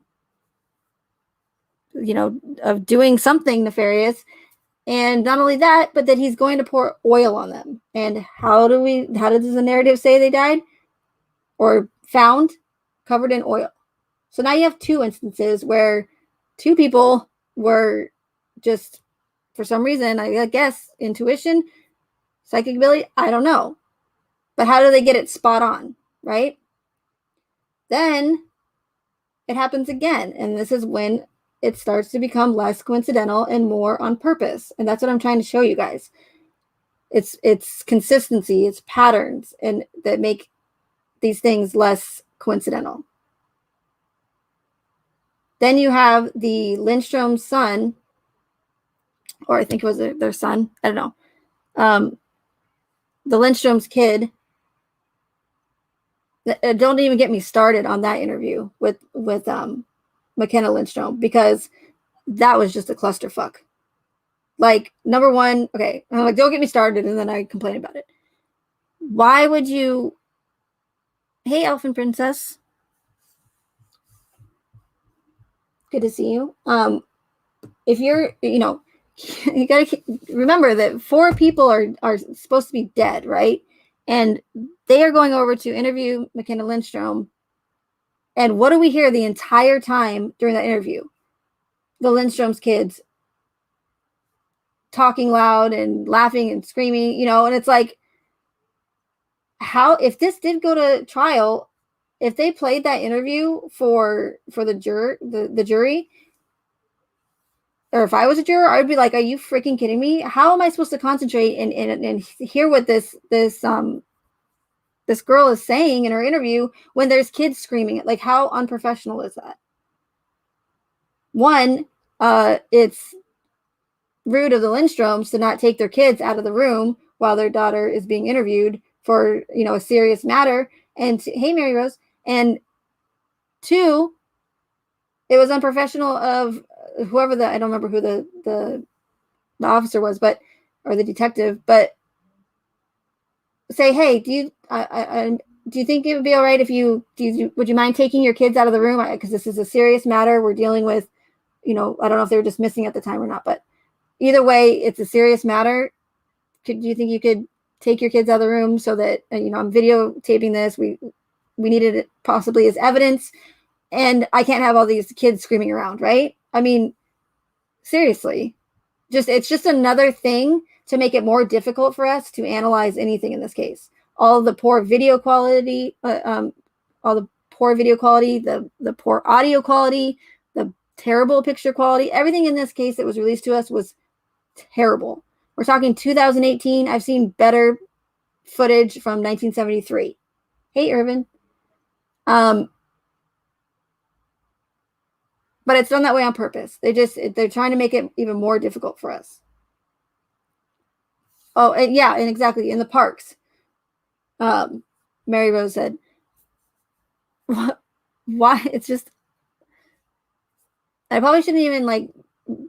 doing something nefarious. And not only that, but that he's going to pour oil on them. And how does the narrative say they died or found? Covered in oil. So now you have two instances where two people were just, for some reason, I guess, intuition, psychic ability, I don't know. But how do they get it spot on, right? Then it happens again. And this is when it starts to become less coincidental and more on purpose. And that's what I'm trying to show you guys. It's consistency, it's patterns, and that make these things less coincidental. Then you have the Lindstrom's son, or I think it was their son. I don't know. The Lindstrom's kid. Don't even get me started on that interview with McKenna Lindstrom, because that was just a clusterfuck. Like, number one, okay, I'm like, don't get me started, and then I complain about it. Why would you? Hey, Elfin Princess. Good to see you. If you're, you gotta remember that 4 people are supposed to be dead, right? And they are going over to interview McKenna Lindstrom. And what do we hear the entire time during that interview? The Lindstrom's kids talking loud and laughing and screaming, and it's like, how, if this did go to trial, if they played that interview for the jury, or if I was a juror, I would be like, are you freaking kidding me? How am I supposed to concentrate and hear what this girl is saying in her interview when there's kids screaming? Like, how unprofessional is that? One, it's rude of the Lindstroms to not take their kids out of the room while their daughter is being interviewed for, a serious matter. And hey, Mary Rose. And 2, it was unprofessional of whoever I don't remember who the officer was, or the detective, but say, hey, do you think it would be all right if would you mind taking your kids out of the room? Because this is a serious matter. We're dealing with, I don't know if they were just missing at the time or not, but either way, it's a serious matter. Do you think you could take your kids out of the room so that, I'm videotaping this. We needed it possibly as evidence, and I can't have all these kids screaming around, right? I mean, seriously, it's just another thing to make it more difficult for us to analyze anything in this case. All the poor video quality, the poor audio quality, the terrible picture quality, everything in this case that was released to us was terrible. We're talking 2018. I've seen better footage from 1973. Hey, Irvin. But but it's done that way on purpose. They're trying to make it even more difficult for us. Oh, and yeah, and exactly in the parks. Um, Mary Rose said, "Why?" It's just I probably shouldn't even like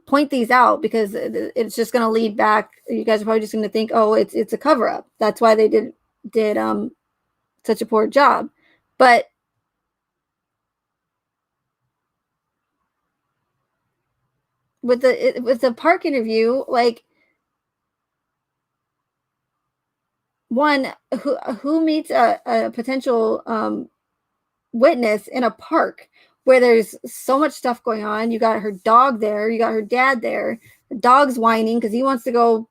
point these out because it's just going to lead back. You guys are probably just going to think, "Oh, it's a cover up." That's why they did such a poor job. But with the park interview, like one who meets a potential witness in a park where there's so much stuff going on. You got her dog there, you got her dad there. The dog's whining because he wants to go,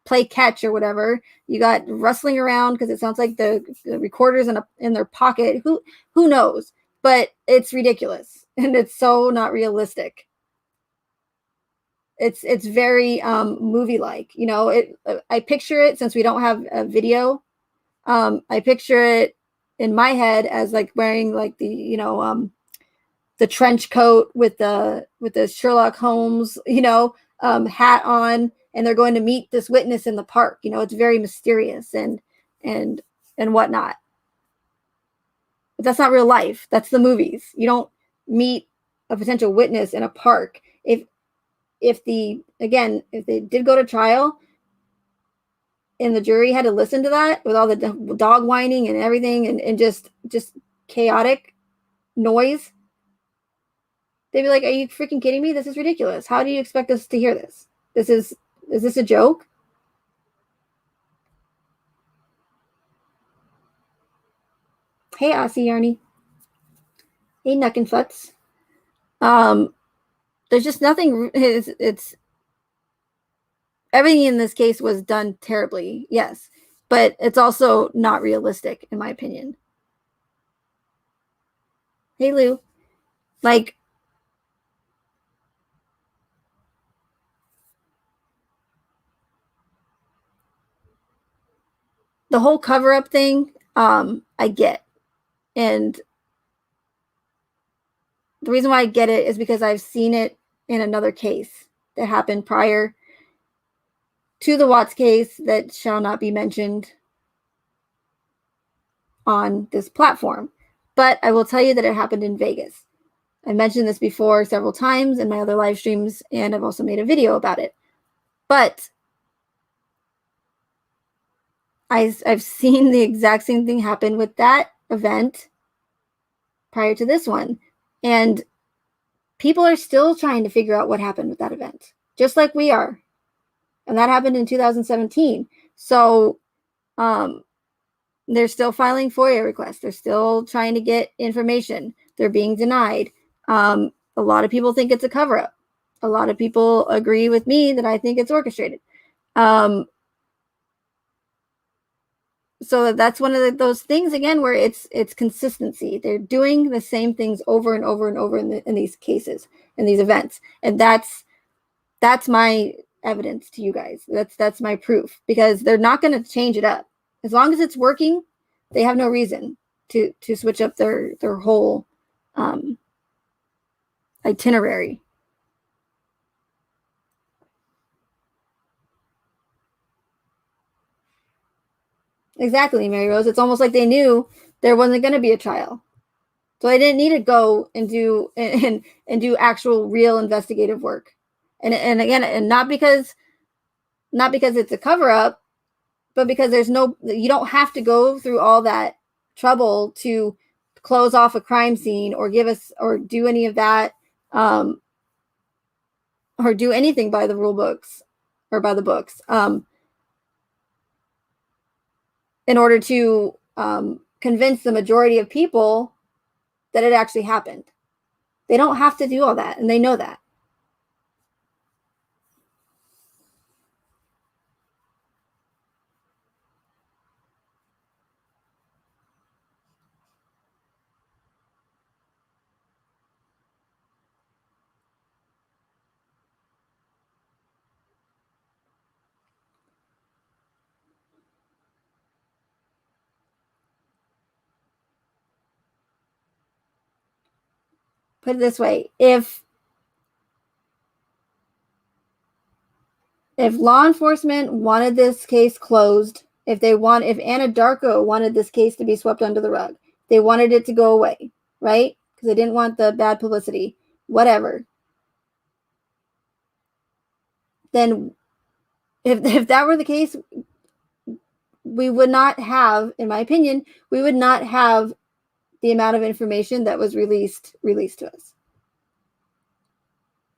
play catch or whatever. You got rustling around because it sounds like the recorder's in their pocket. Who knows? But it's ridiculous and it's so not realistic. It's very movie like. I picture it since we don't have a video. I picture it in my head as like wearing like the trench coat with the Sherlock Holmes hat on, and they're going to meet this witness in the park. It's very mysterious and and whatnot. But that's not real life. That's the movies. You don't meet a potential witness in a park. If they did go to trial and the jury had to listen to that with all the dog whining and everything and just chaotic noise, they'd be like, "Are you freaking kidding me? This is ridiculous. How do you expect us to hear this? Is this a joke?" Hey, Aussie Yarny. Hey, Nuck and Futz. Um, there's just nothing. It's everything in this case was done terribly, yes, but it's also not realistic in my opinion. Hey, Lou. Like the whole cover up thing, I get, and the reason why I get it is because I've seen it in another case that happened prior to the Watts case that shall not be mentioned on this platform. But I will tell you that it happened in Vegas. I mentioned this before several times in my other live streams, and I've also made a video about it. But I've seen the exact same thing happen with that event prior to this one. And people are still trying to figure out what happened with that event, just like we are. And that happened in 2017. So they're still filing FOIA requests. They're still trying to get information. They're being denied. A lot of people think it's a cover up. A lot of people agree with me that I think it's orchestrated. So that's one of those things again where it's consistency. They're doing the same things over and over and over in these cases, in these events, and that's my evidence to you guys. That's my proof, because they're not going to change it up as long as it's working. They have no reason to switch up their whole itinerary. Exactly, Mary Rose. It's almost like they knew there wasn't going to be a trial, so they didn't need to go and do actual real investigative work. And again, and not because it's a cover up, but because you don't have to go through all that trouble to close off a crime scene or give us or do any of that, or do anything by the rule books or by the books, in order to convince the majority of people that it actually happened. They don't have to do all that, and they know that. put it this way, if law enforcement wanted this case closed, if Anadarko wanted this case to be swept under the rug, they wanted it to go away, right? Because they didn't want the bad publicity, whatever. Then if that were the case, we would not have, in my opinion, we would not have the amount of information that was released to us.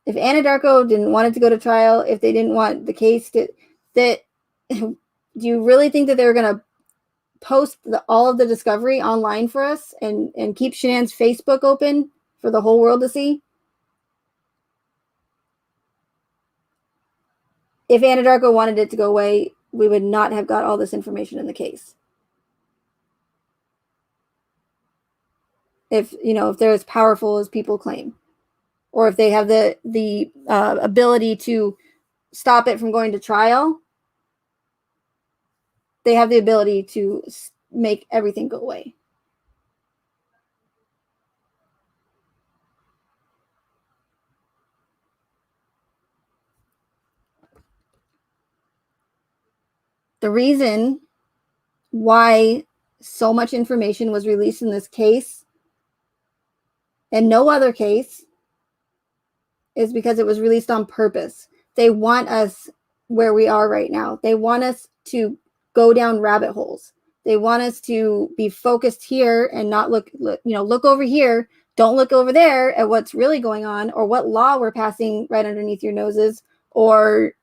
If Anadarko didn't want it to go to trial, if they didn't want the case to, do you really think that they were going to post all of the discovery online for us and keep Shanann's Facebook open for the whole world to see? If Anadarko wanted it to go away, we would not have got all this information in the case. If they're as powerful as people claim, or if they have the ability to stop it from going to trial, they have the ability to make everything go away. The reason why so much information was released in this case and no other case is because it was released on purpose. They want us where we are right now. They want us to go down rabbit holes. They want us to be focused here and not look over here. Don't look over there at what's really going on or what law we're passing right underneath your noses or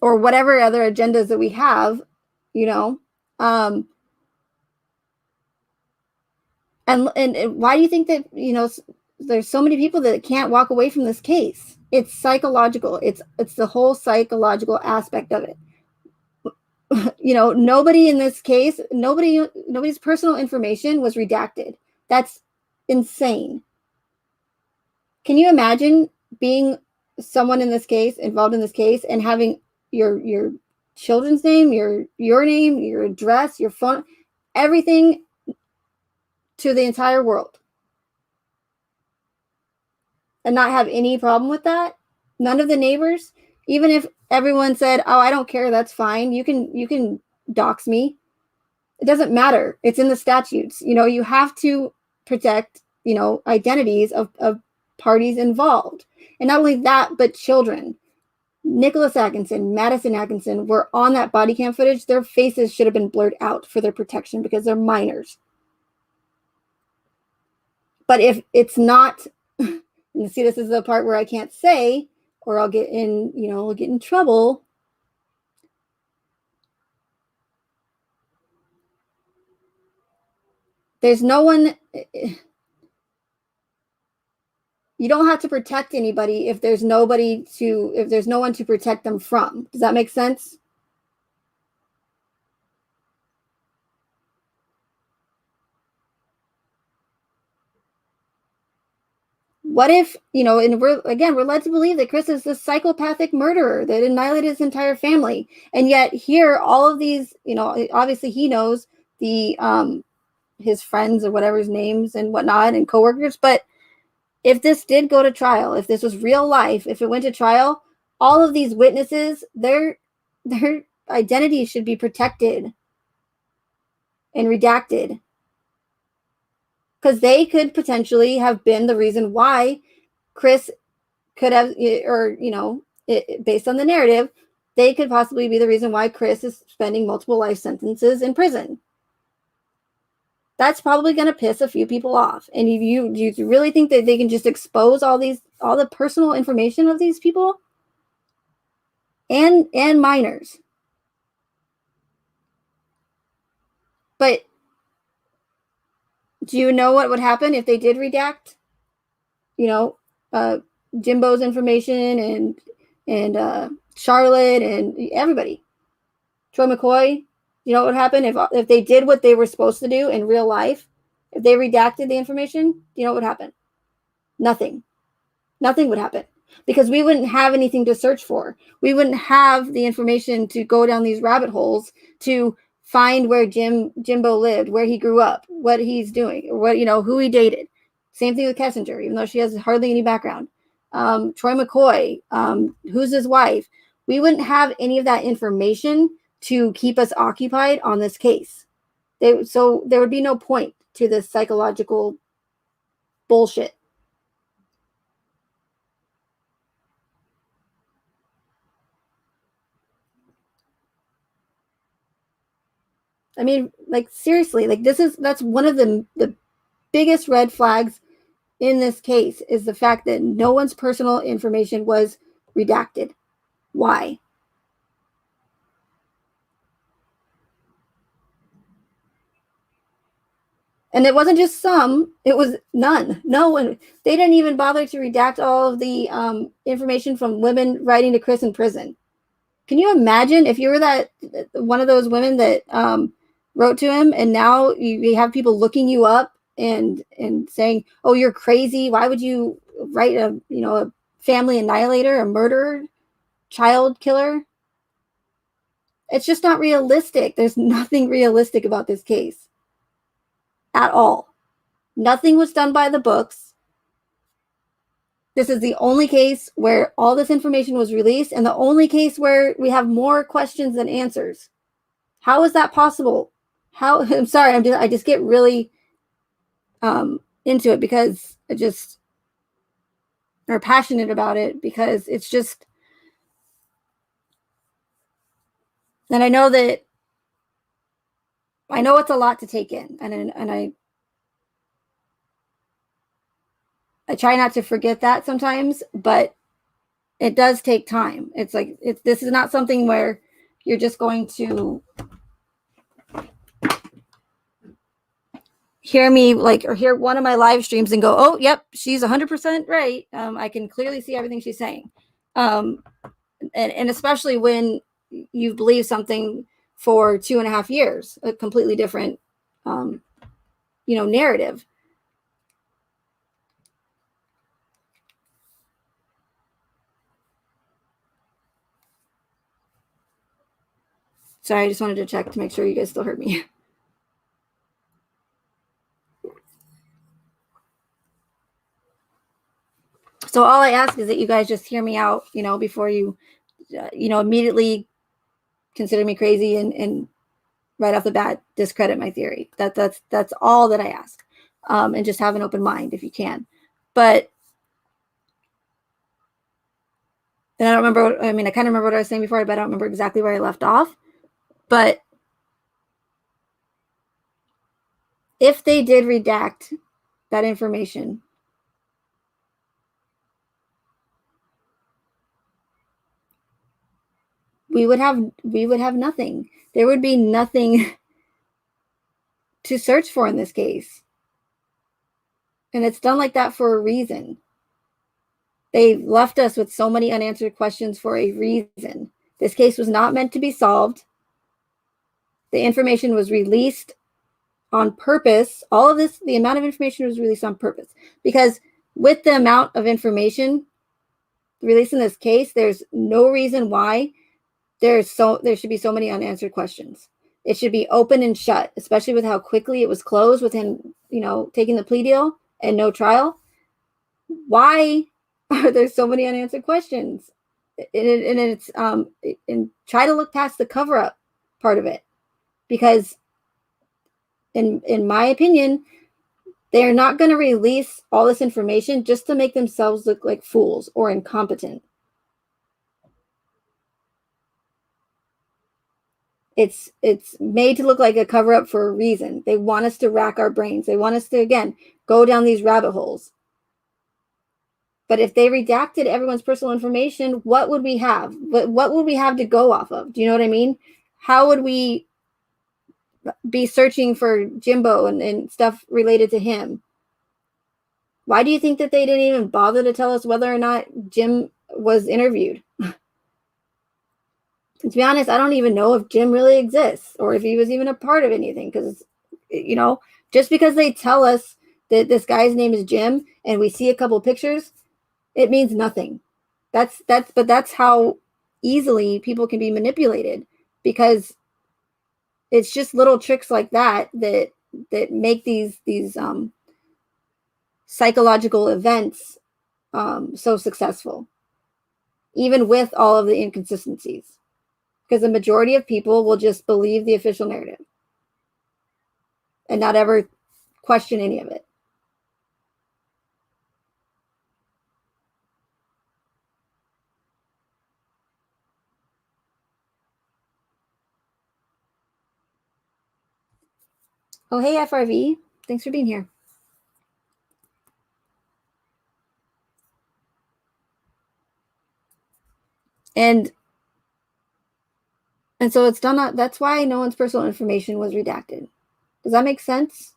whatever other agendas that we have, and why do you think that, there's so many people that can't walk away from this case? It's psychological. It's the whole psychological aspect of it. Nobody in this case, nobody's personal information was redacted. That's insane. Can you imagine being someone in this case, involved in this case, and having your children's name, your name, your address, your phone, everything to the entire world, and not have any problem with that? None of the neighbors, even if everyone said, "Oh, I don't care, that's fine. You can dox me." It doesn't matter. It's in the statutes. You have to protect, identities of parties involved. And not only that, but children. Nicholas Atkinson, Madison Atkinson were on that body cam footage. Their faces should have been blurred out for their protection because they're minors. But if it's not, and see, this is the part where I can't say, or I'll get in trouble. There's no one. You don't have to protect anybody if there's no one to protect them from. Does that make sense? What if, and we're led to believe that Chris is this psychopathic murderer that annihilated his entire family. And yet here, all of these, obviously he knows his friends or whatever his names and whatnot and coworkers. But if this did go to trial, if this was real life, if it went to trial, all of these witnesses, their identities should be protected and redacted, because they could potentially have been the reason why Chris could have, or based on the narrative, they could possibly be the reason why Chris is spending multiple life sentences in prison. That's probably going to piss a few people off. And you really think that they can just expose all the personal information of these people and minors? But do you know what would happen if they did redact, Jimbo's information and Charlotte and everybody? Troy McCoy, you know what would happen if they did what they were supposed to do in real life? If they redacted the information, you know what would happen? Nothing would happen. because we wouldn't have anything to search for. We wouldn't have the information to go down these rabbit holes to find where Jimbo lived, where he grew up, what he's doing, what, who he dated. Same thing with Kessinger, even though she has hardly any background. Troy McCoy, who's his wife. We wouldn't have any of that information to keep us occupied on this case. So there would be no point to this psychological bullshit. I mean, like, seriously, like, that's one of the biggest red flags in this case, is the fact that no one's personal information was redacted. Why? And it wasn't just some, it was none. No one. They didn't even bother to redact all of the information from women writing to Chris in prison. Can you imagine if you were that one of those women that wrote to him, and now you have people looking you up and saying, "Oh, you're crazy. Why would you write a family annihilator, a murderer, child killer?" It's just not realistic. There's nothing realistic about this case at all. Nothing was done by the books. This is the only case where all this information was released, and the only case where we have more questions than answers. How is that possible? I'm sorry, I just get really into it because or passionate about it, because it's just, and I know it's a lot to take in, and I try not to forget that sometimes, but it does take time. It's like, this is not something where you're just going to hear me or hear one of my live streams and go, "Oh, yep, she's 100% right." I can clearly see everything she's saying. And especially when you've believed something for 2.5 years, a completely different, narrative. Sorry, I just wanted to check to make sure you guys still heard me. So all I ask is that you guys just hear me out, before you, immediately consider me crazy and right off the bat discredit my theory. That's all that I ask, and just have an open mind if you can. But then I don't remember. I kind of remember what I was saying before, but I don't remember exactly where I left off. But if they did redact that information, we would have nothing. There would be nothing to search for in this case. And it's done like that for a reason. They left us with so many unanswered questions for a reason. This case was not meant to be solved. The information was released on purpose. All of this, the amount of information was released on purpose, because with the amount of information released in this case, there's no reason why there should be so many unanswered questions. It should be open and shut, especially with how quickly it was closed with him, taking the plea deal and no trial. Why are there so many unanswered questions? And try to look past the cover-up part of it, because in my opinion, they're not going to release all this information just to make themselves look like fools or incompetent. It's made to look like a cover-up for a reason. They want us to rack our brains. They want us to, again, go down these rabbit holes. But if they redacted everyone's personal information, what would we have? What would we have to go off of? Do you know what I mean? How would we be searching for Jimbo and stuff related to him? Why do you think that they didn't even bother to tell us whether or not Jim was interviewed? To be honest, I don't even know if Jim really exists or if he was even a part of anything, because, just because they tell us that this guy's name is Jim and we see a couple pictures, it means nothing. That's how easily people can be manipulated, because it's just little tricks like that make these psychological events so successful, even with all of the inconsistencies, because the majority of people will just believe the official narrative and not ever question any of it. Oh, hey, FRV. Thanks for being here. And so it's done. That's why no one's personal information was redacted. Does that make sense?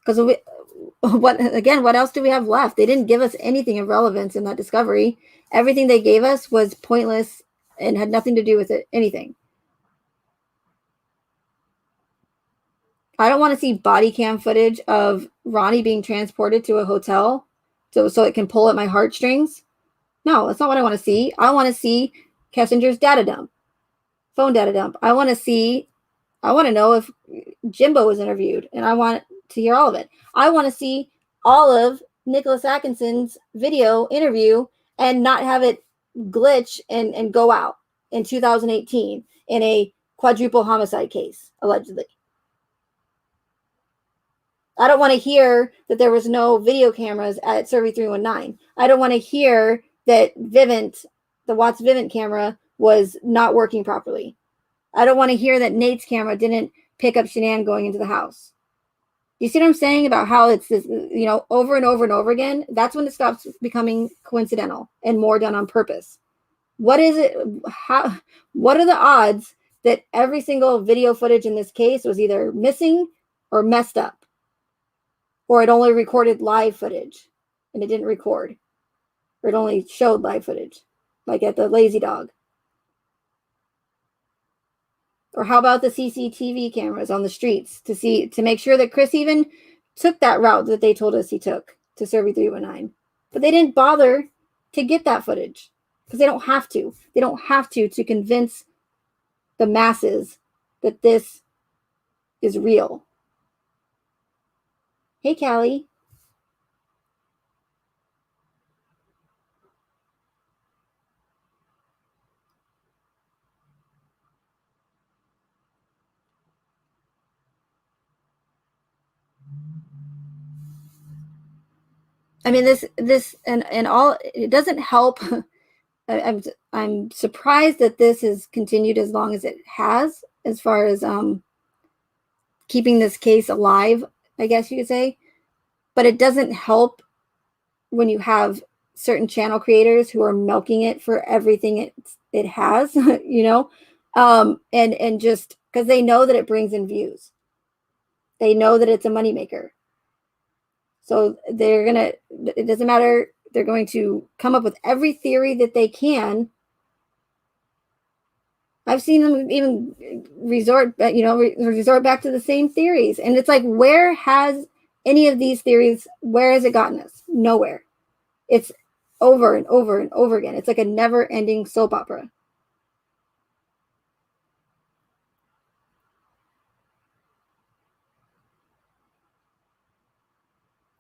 Because what else do we have left? They didn't give us anything of relevance in that discovery. Everything they gave us was pointless and had nothing to do with it, anything. I don't want to see body cam footage of Ronnie being transported to a hotel so it can pull at my heartstrings. No, that's not what I want to see. I want to see Kessinger's data dump, phone data dump. I want to know if Jimbo was interviewed, and I want to hear all of it. I want to see all of Nicholas Atkinson's video interview and not have it glitch and go out in 2018 in a quadruple homicide case, allegedly. I don't want to hear that there was no video cameras at Survey 319. I don't want to hear that Vivint, the Watts Vivint camera, was not working properly. I don't want to hear that Nate's camera didn't pick up Shanann going into the house. You see what I'm saying about how it's this, over and over and over again? That's when it stops becoming coincidental and more done on purpose. What is it? What are the odds that every single video footage in this case was either missing or messed up? Or it only recorded live footage and it didn't record. Or it only showed live footage, like at the Lazy Dog. Or how about the CCTV cameras on the streets to make sure that Chris even took that route that they told us he took to Survey 319. But they didn't bother to get that footage because they don't have to. They don't have to convince the masses that this is real. Hey, Callie. I mean, this and all, it doesn't help. I'm surprised that this has continued as long as it has, as far as keeping this case alive, I guess you could say. But it doesn't help when you have certain channel creators who are milking it for everything it has, and just because they know that it brings in views, they know that it's a moneymaker. So it doesn't matter. They're going to come up with every theory that they can. I've seen them even resort back to the same theories. And it's like, where has any of these theories, where has it gotten us? Nowhere. It's over and over and over again. It's like a never ending soap opera.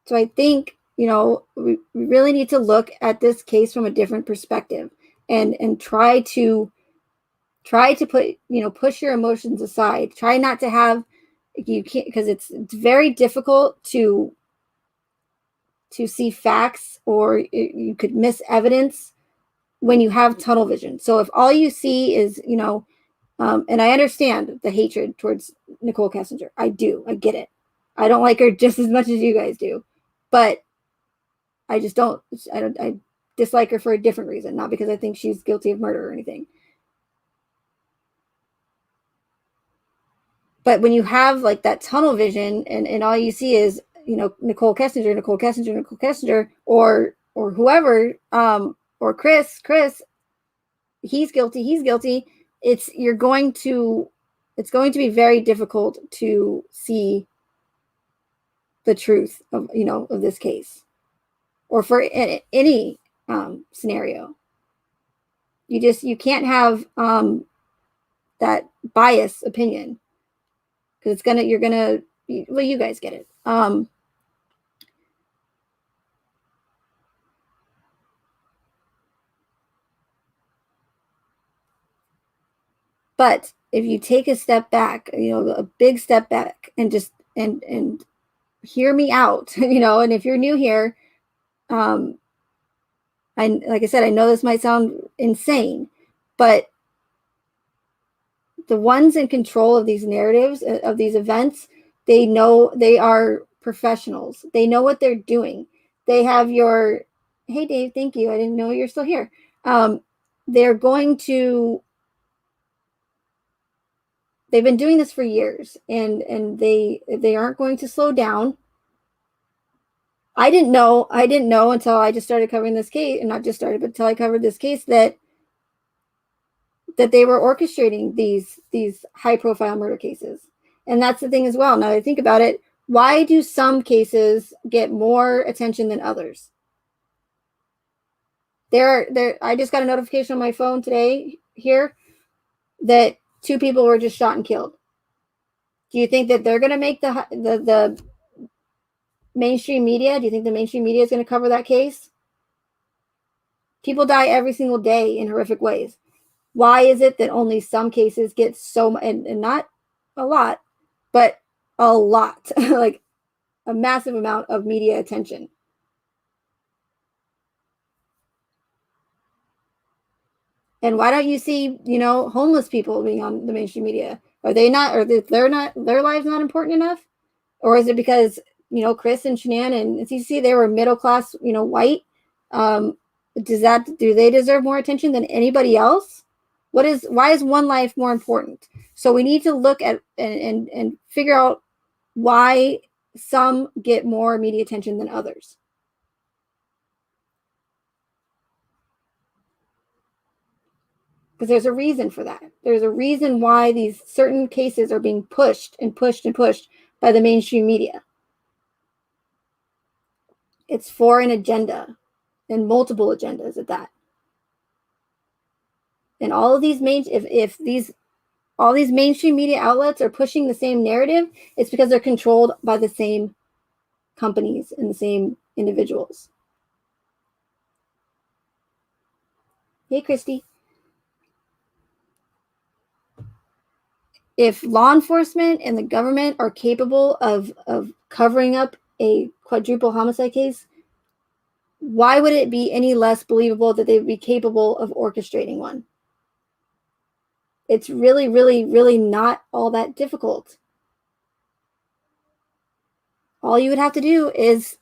So I think, we really need to look at this case from a different perspective and try to put, push your emotions aside. Try not to have, you can't, because it's very difficult to see facts, or you could miss evidence when you have tunnel vision. So if all you see is, and I understand the hatred towards Nicole Kessinger. I do. I get it. I don't like her just as much as you guys do, but I dislike her for a different reason, not because I think she's guilty of murder or anything. But when you have like that tunnel vision and all you see is, Nicole Kessinger, or whoever, or Chris, he's guilty. It's going to be very difficult to see the truth of, of this case, or for any scenario. You can't have that bias opinion, because well, you guys get it. But if you take a step back, a big step back, and just and hear me out, and if you're new here, like I said, I know this might sound insane, but the ones in control of these narratives, of these events, they know, they are professionals. They know what they're doing. They have your, hey Dave, thank you. I didn't know you're still here. They're going to, they've been doing this for years, and they aren't going to slow down. I didn't know until I just started covering this case, and not just started, but until I covered this case, that they were orchestrating these high profile murder cases. And that's the thing as well. Now that I think about it, why do some cases get more attention than others? I just got a notification on my phone today here that 2 people were just shot and killed. Do you think that they're going to make the mainstream media? Do you think the mainstream media is going to cover that case? People die every single day in horrific ways. Why is it that only some cases get so, and not a lot, but a lot, like a massive amount of media attention? And why don't you see, homeless people being on the mainstream media? Are they not, or their lives not important enough? Or is it because, Chris and Shanann and CC, they were middle class, white? Do they deserve more attention than anybody else? Why is one life more important? So we need to look at and figure out why some get more media attention than others. Because there's a reason for that. There's a reason why these certain cases are being pushed and pushed and pushed by the mainstream media. It's for an agenda, and multiple agendas at that. And all of these all these mainstream media outlets are pushing the same narrative, it's because they're controlled by the same companies and the same individuals. Hey, Christy. If law enforcement and the government are capable of covering up a quadruple homicide case, why would it be any less believable that they would be capable of orchestrating one? It's really, really, really not all that difficult. All you would have to do is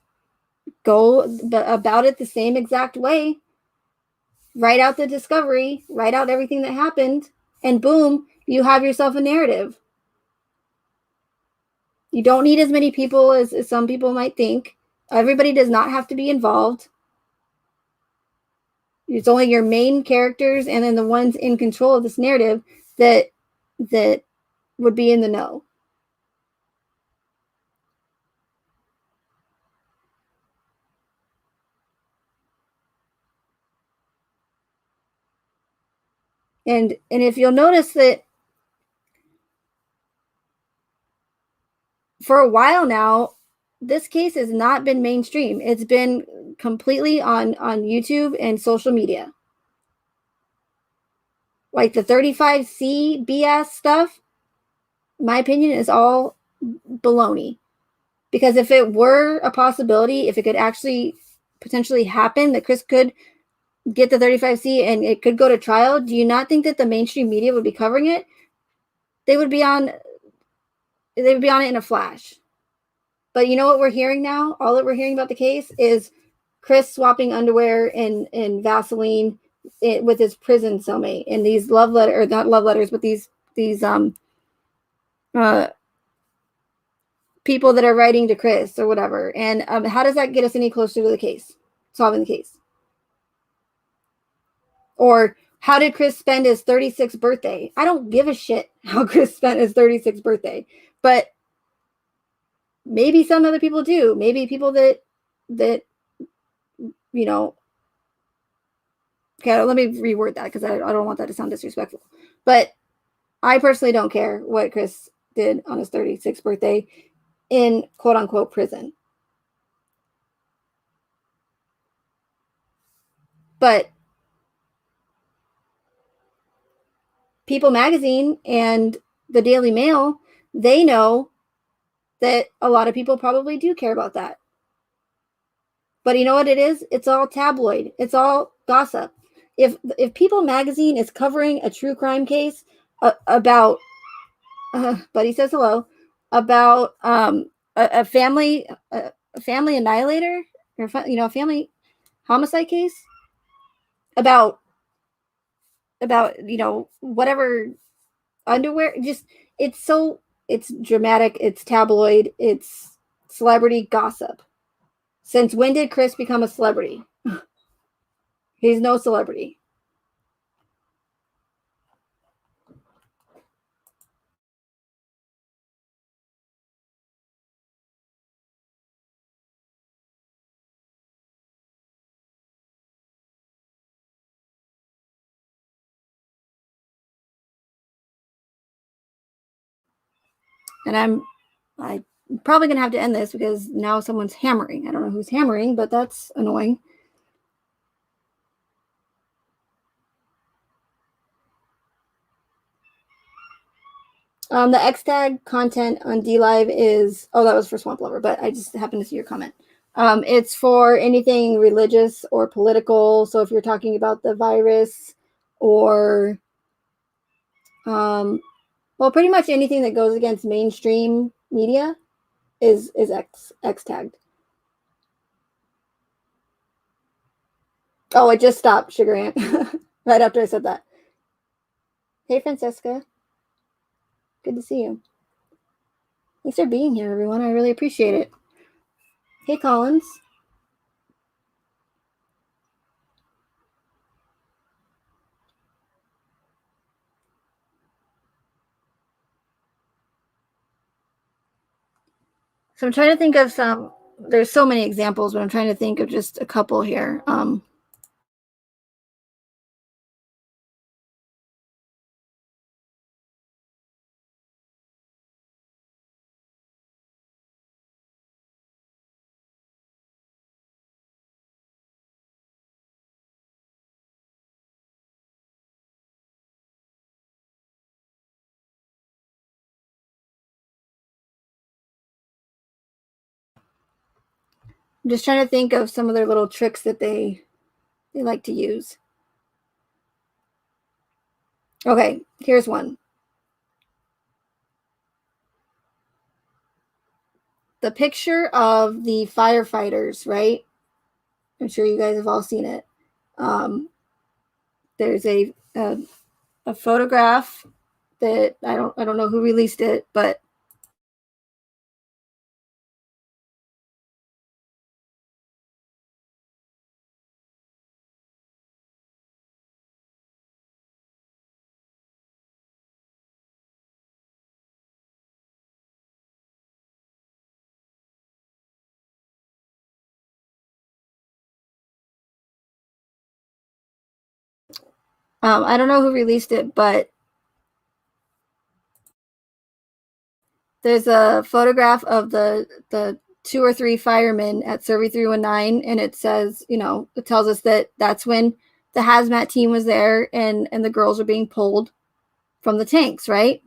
go about it the same exact way. Write out the discovery, write out everything that happened, and boom, you have yourself a narrative. You don't need as many people as some people might think. Everybody does not have to be involved. It's only your main characters and then the ones in control of this narrative that would be in the know. And if you'll notice that for a while now, this case has not been mainstream. It's been completely on YouTube and social media. Like the 35C BS stuff, my opinion, is all baloney. Because if it were a possibility, if it could actually potentially happen, that Chris could get the 35C and it could go to trial, do you not think that the mainstream media would be covering it? They would be on it in a flash. But you know what we're hearing now? All that we're hearing about the case is Chris swapping underwear and Vaseline with his prison cellmate, and these love letter, or not love letters, but these people that are writing to Chris or whatever. And how does that get us any closer to the case, solving the case? Or how did Chris spend his 36th birthday? I don't give a shit how Chris spent his 36th birthday, but maybe some other people do. Maybe people that Okay, let me reword that because I don't want that to sound disrespectful. But I personally don't care what Chris did on his 36th birthday in quote unquote prison. But People Magazine and the Daily Mail, they know that a lot of people probably do care about that. But you know what it is? It's all tabloid. It's all gossip. If People Magazine is covering a true crime case about Buddy says hello, about a family annihilator, or a family homicide case, about whatever underwear, just it's dramatic, it's tabloid, it's celebrity gossip. Since when did Chris become a celebrity? He's no celebrity. And I'm probably gonna have to end this because now someone's hammering. I don't know who's hammering, but that's annoying. The X tag content on DLive is, that was for Swamp Lover, but I just happened to see your comment. It's for anything religious or political. So if you're talking about the virus or, pretty much anything that goes against mainstream media is X tagged. Oh, it just stopped, Sugar Ant, right after I said that. Hey, Francesca. Good to see you. Thanks for being here, everyone. I really appreciate it. Hey, Collins. So I'm trying to think of some. There's so many examples, but I'm trying to think of just a couple here. I'm just trying to think of some of their little tricks that they like to use. Okay, here's one. The picture of the firefighters, right? I'm sure you guys have all seen it. There's a photograph that I don't know who released it, but I don't know who released it, but there's a photograph of the 2 or 3 firemen at Survey 319, and it says, it tells us that that's when the hazmat team was there, and the girls are being pulled from the tanks, right?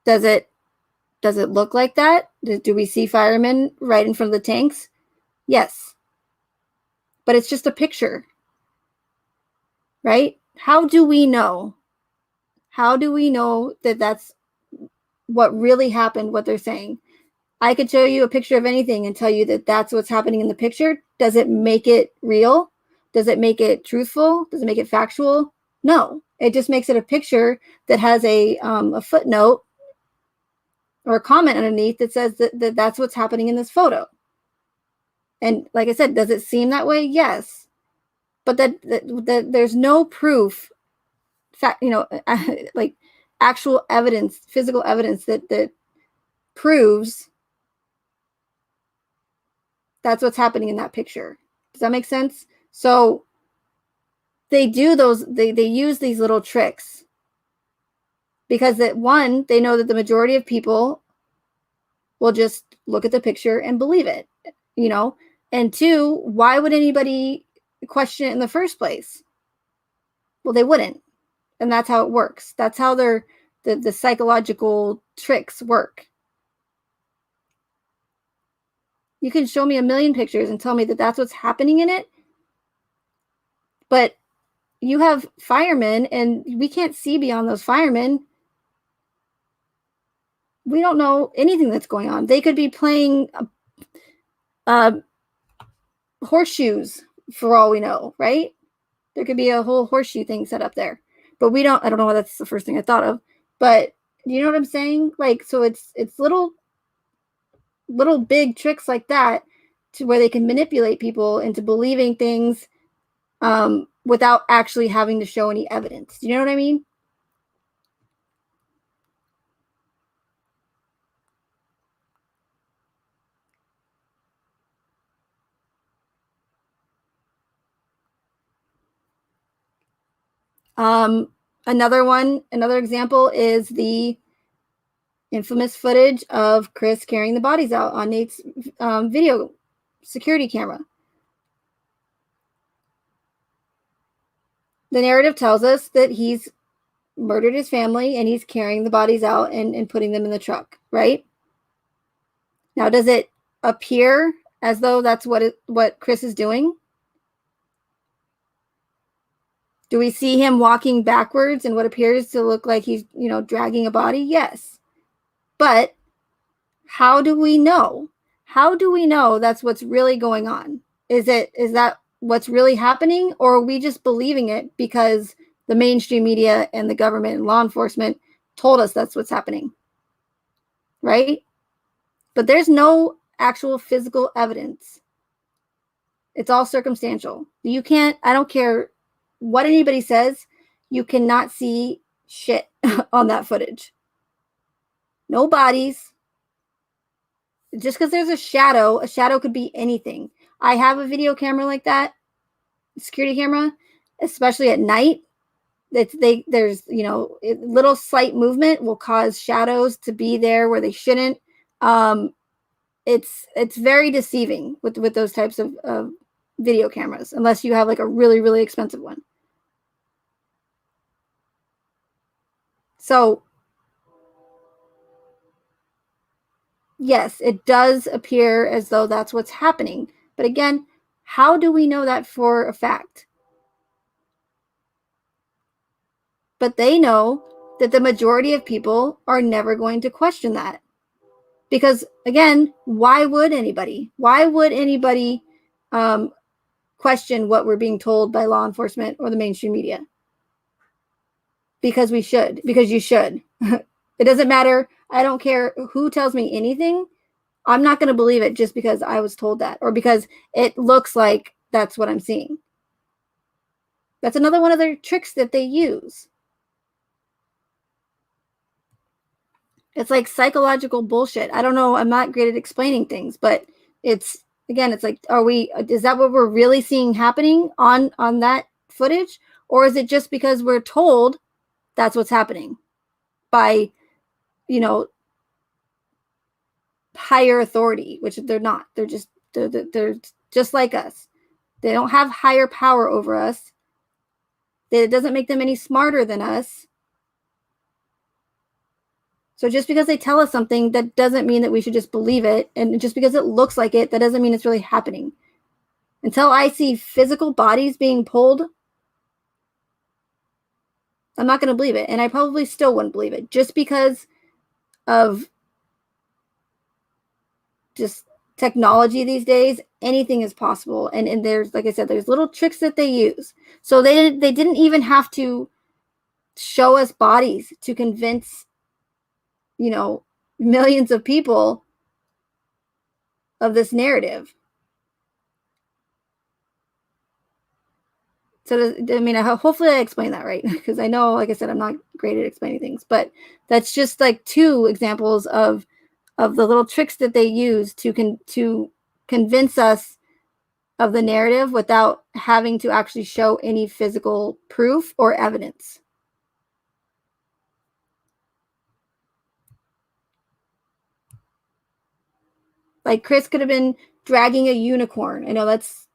Does it look like that? Do we see firemen right in front of the tanks? Yes, but it's just a picture, right? How do we know? How do we know that that's what really happened, what they're saying? I could show you a picture of anything and tell you that that's what's happening in the picture. Does it make it real? Does it make it truthful? Does it make it factual? No, it just makes it a picture that has a footnote or a comment underneath that says that that's what's happening in this photo. And like I said, does it seem that way? Yes, but that there's no proof, like actual evidence, physical evidence that proves that's what's happening in that picture. Does that make sense? So they do those, they use these little tricks because that one, they know that the majority of people will just look at the picture and believe it, you know? And two, why would anybody question it in the first place? Well, they wouldn't. And that's how it works. That's how the psychological tricks work. You can show me a million pictures and tell me that that's what's happening in it. But you have firemen and we can't see beyond those firemen. We don't know anything that's going on. They could be playing horseshoes for all we know, right? There could be a whole horseshoe thing set up there. But we don't, I don't know why that's the first thing I thought of. But you know what I'm saying? Like, so it's little big tricks like that to where they can manipulate people into believing things without actually having to show any evidence. Do you know what I mean? Another example is the infamous footage of Chris carrying the bodies out on Nate's video security camera. The narrative tells us that he's murdered his family and he's carrying the bodies out and putting them in the truck, right? Now, does it appear as though that's what Chris is doing? Do we see him walking backwards in what appears to look like he's, dragging a body? Yes. But how do we know? How do we know that's what's really going on? Is that what's really happening, or are we just believing it because the mainstream media and the government and law enforcement told us that's what's happening? Right? But there's no actual physical evidence. It's all circumstantial. I don't care what anybody says, you cannot see shit on that footage. No bodies. Just because there's a shadow could be anything. I have a video camera like that, security camera, especially at night. There's little slight movement will cause shadows to be there where they shouldn't. It's very deceiving with those types of video cameras, unless you have like a really, really expensive one. So yes, it does appear as though that's what's happening. But again, how do we know that for a fact? But they know that the majority of people are never going to question that. Because again, why would anybody? Why would anybody question what we're being told by law enforcement or the mainstream media? Because we should. Because you should. It doesn't matter. I don't care who tells me anything. I'm not going to believe it just because I was told that or because it looks like that's what I'm seeing. That's another one of their tricks that they use. It's like psychological bullshit. I don't know. I'm not great at explaining things, but it's like, is that what we're really seeing happening on that footage? Or is it just because we're told that's what's happening by, higher authority, which they're not. They're just like us. They don't have higher power over us. It doesn't make them any smarter than us. So just because they tell us something, that doesn't mean that we should just believe it. And just because it looks like it, that doesn't mean it's really happening. Until I see physical bodies being pulled, I'm not going to believe it. And I probably still wouldn't believe it just because of just technology these days. Anything is possible. And there's, like I said, there's little tricks that they use. So they didn't even have to show us bodies to convince, millions of people of this narrative. So, hopefully I explained that right, because I know, like I said, I'm not great at explaining things, but that's just like two examples of the little tricks that they use to convince us of the narrative without having to actually show any physical proof or evidence. Like Chris could have been dragging a unicorn. I know that's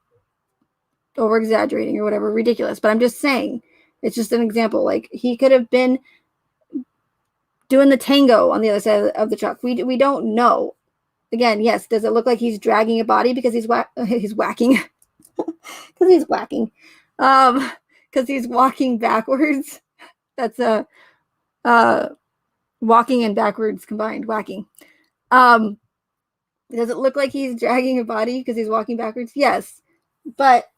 over exaggerating or whatever, ridiculous, but I'm just saying, it's just an example. Like he could have been doing the tango on the other side of the truck. We don't know. Again, yes, does it look like he's dragging a body because he's whacking? Because he's whacking. Because he's walking backwards. That's a walking and backwards combined, whacking. Does it look like he's dragging a body because he's walking backwards? Yes, but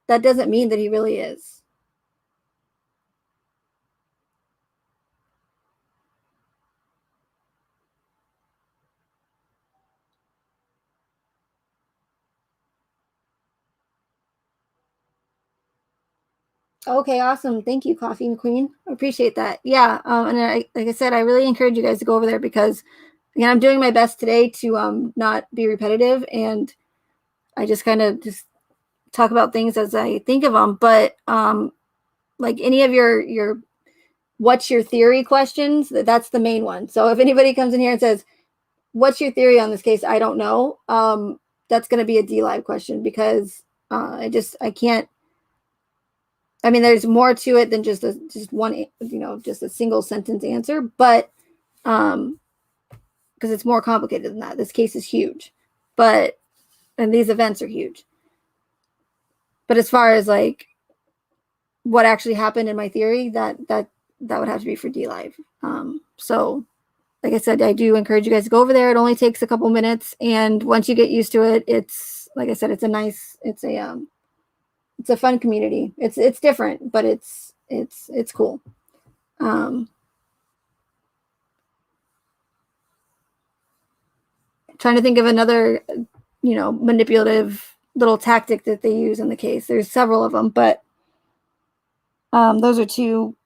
that doesn't mean that he really is. Okay, awesome. Thank you, Coffee and Queen. I appreciate that. Yeah, and like I said, I really encourage you guys to go over there because, again, I'm doing my best today to not be repetitive, and I just kind of just talk about things as I think of them. But like any of your what's your theory questions, that's the main one. So if anybody comes in here and says, "What's your theory on this case?" I don't know. That's going to be a DLive question because I can't. I mean, there's more to it than just one, just a single sentence answer, but because it's more complicated than that. This case is huge, and these events are huge. But as far as like what actually happened in my theory, that would have to be for DLive. So like I said, I do encourage you guys to go over there. It only takes a couple minutes, and once you get used to it, it's like I said, it's a fun community. It's different, but it's cool. Trying to think of another, manipulative little tactic that they use in the case. There's several of them, but those are two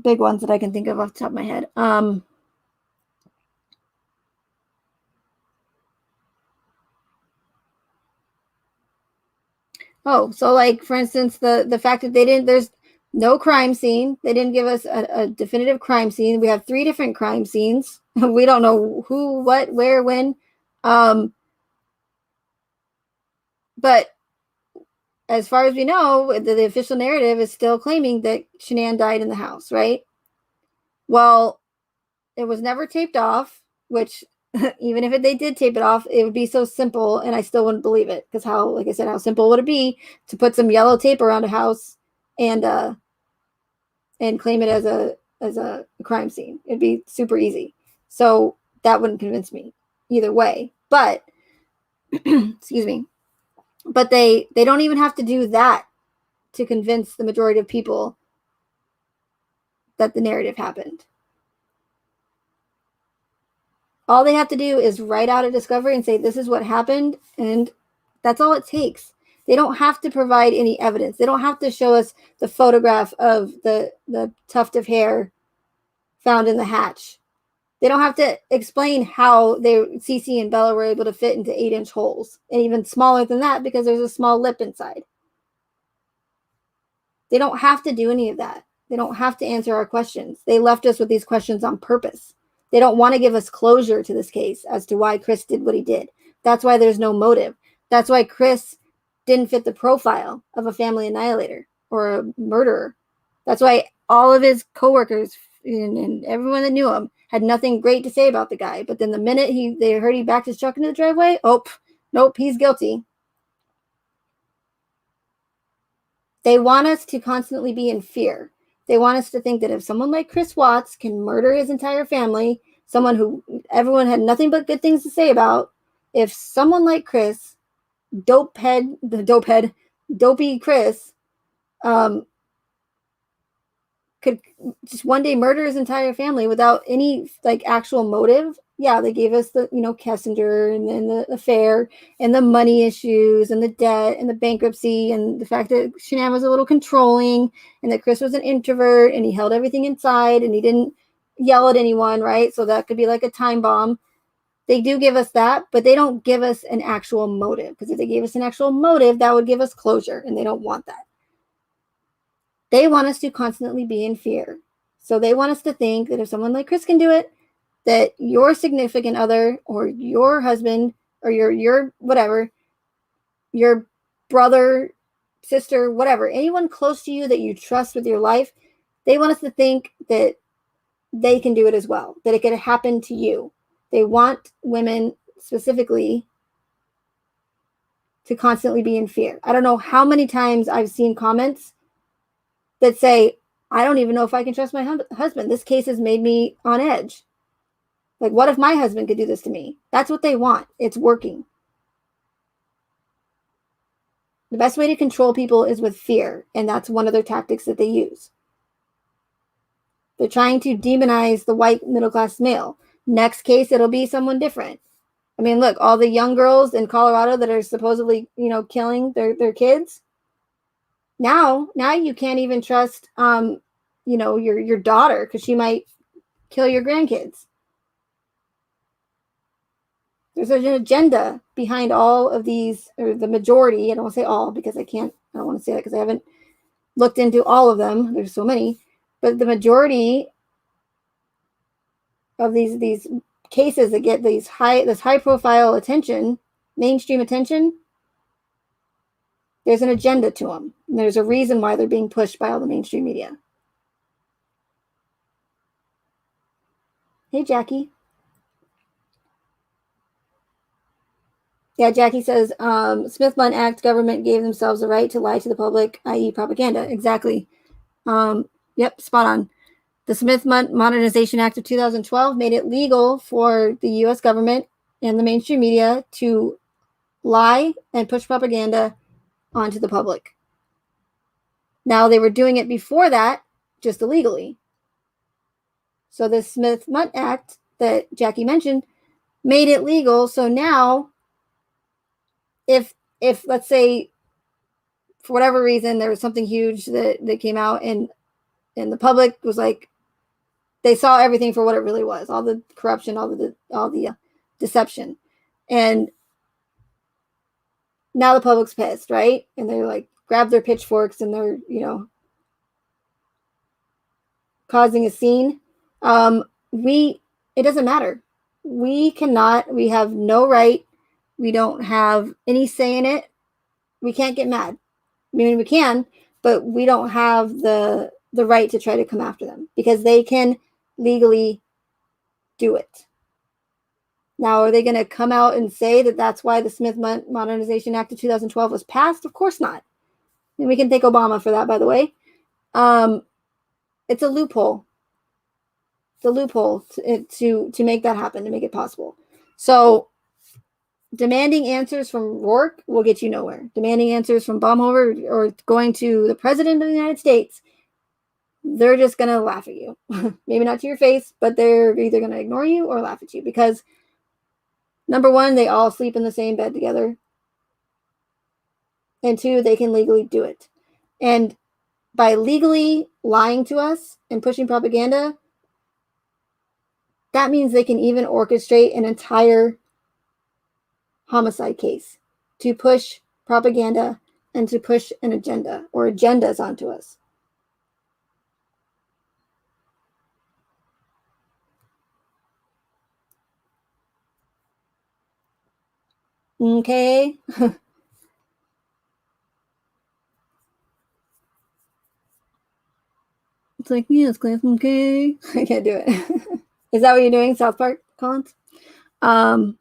big ones that I can think of off the top of my head. Oh, so like for instance, the fact that there's no crime scene. They didn't give us a definitive crime scene. We have 3 different crime scenes. We don't know who, what, where, when. But as far as we know, the official narrative is still claiming that Shanann died in the house, right? Well, it was never taped off, which even if they did tape it off, it would be so simple, and I still wouldn't believe it because like I said, how simple would it be to put some yellow tape around a house and claim it as a crime scene? It'd be super easy. So that wouldn't convince me either way. But excuse me. But they don't even have to do that to convince the majority of people that the narrative happened. All they have to do is write out a discovery and say, this is what happened, and that's all it takes. They don't have to provide any evidence. They don't have to show us the photograph of the tuft of hair found in the hatch. They don't have to explain how Cece and Bella were able to fit into 8-inch holes, and even smaller than that because there's a small lip inside. They don't have to do any of that. They don't have to answer our questions. They left us with these questions on purpose. They don't want to give us closure to this case as to why Chris did what he did. That's why there's no motive. That's why Chris didn't fit the profile of a family annihilator or a murderer. That's why all of his coworkers and everyone that knew him had nothing great to say about the guy. But then the minute they heard he backed his truck into the driveway, oh, nope, he's guilty. They want us to constantly be in fear. They want us to think that if someone like Chris Watts can murder his entire family, someone who everyone had nothing but good things to say about, if someone like Chris, dopey Chris, could just one day murder his entire family without any like actual motive. Yeah, they gave us the, Kessinger and then the affair and the money issues and the debt and the bankruptcy and the fact that Shanann was a little controlling and that Chris was an introvert and he held everything inside and he didn't yell at anyone, right? So that could be like a time bomb. They do give us that, but they don't give us an actual motive, because if they gave us an actual motive, that would give us closure, and they don't want that. They want us to constantly be in fear. So they want us to think that if someone like Chris can do it, that your significant other or your husband or your whatever, your brother, sister, whatever, anyone close to you that you trust with your life, they want us to think that they can do it as well, that it could happen to you. They want women specifically to constantly be in fear. I don't know how many times I've seen comments that say, I don't even know if I can trust my husband. This case has made me on edge. Like, what if my husband could do this to me? That's what they want. It's working. The best way to control people is with fear, and that's one of their tactics that they use. They're trying to demonize the white middle-class male. Next case, it'll be someone different. I mean, look, all the young girls in Colorado that are supposedly, killing their kids. Now you can't even trust, your daughter, because she might kill your grandkids. There's an agenda behind all of these, or the majority. I don't want to say all, because I don't want to say that because I haven't looked into all of them. There's so many, but the majority of these cases that get this high profile attention, mainstream attention, there's an agenda to them. And there's a reason why they're being pushed by all the mainstream media. Hey, Jackie. Yeah, Jackie says, Smith-Mundt Act government gave themselves the right to lie to the public, i.e. propaganda. Exactly. Yep, spot on. The Smith-Mundt Modernization Act of 2012 made it legal for the U.S. government and the mainstream media to lie and push propaganda onto the public. Now, they were doing it before that, just illegally. So the Smith-Mundt Act that Jackie mentioned made it legal. So now, if let's say, for whatever reason, there was something huge that came out, and the public was like, they saw everything for what it really was, all the corruption, all the deception, and now the public's pissed, right? And they're like, grab their pitchforks, and they're causing a scene. It doesn't matter. We have no right. We don't have any say in it. We can't get mad. I mean, we can, but we don't have the right to try to come after them, because they can legally do it. Now, are they going to come out and say that that's why the Smith-Mundt Modernization Act of 2012 was passed? Of course not. And we can thank Obama for that, by the way. It's a loophole. It's a loophole to make that happen, to make it possible. So demanding answers from Rourke will get you nowhere. Demanding answers from Baumhofer or going to the president of the United States, they're just going to laugh at you. Maybe not to your face, but they're either going to ignore you or laugh at you, because number one, they all sleep in the same bed together. And two, they can legally do it. And by legally lying to us and pushing propaganda, that means they can even orchestrate an entire homicide case to push propaganda and to push an agenda or agendas onto us. Okay. It's like, yes, Cliff, okay. I can't do it. Is that what you're doing, South Park, Collins? And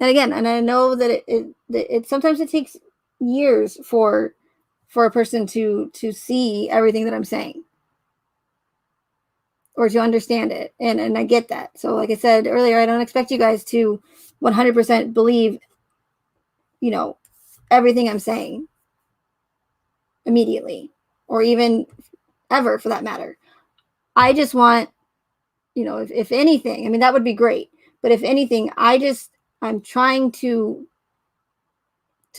again, and I know that it sometimes it takes years for a person to see everything that I'm saying or to understand it. And I get that. So like I said earlier, I don't expect you guys to 100% believe, everything I'm saying immediately, or even ever for that matter. I just want, if anything, I mean, that would be great. But if anything, I'm trying to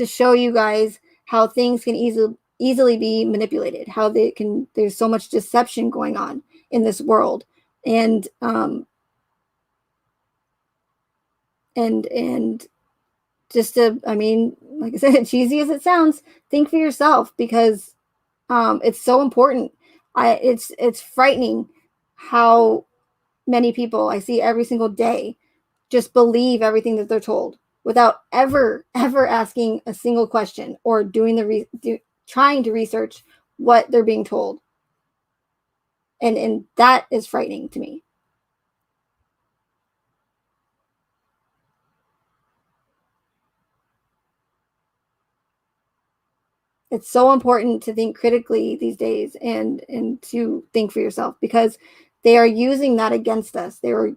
show you guys how things can easily be manipulated, how there's so much deception going on in this world. And and just to, I mean, like I said, cheesy as it sounds, think for yourself, because it's so important. It's frightening how many people I see every single day just believe everything that they're told without ever asking a single question or doing trying to research what they're being told. And that is frightening to me. It's so important to think critically these days, and to think for yourself, because they are using that against us. They're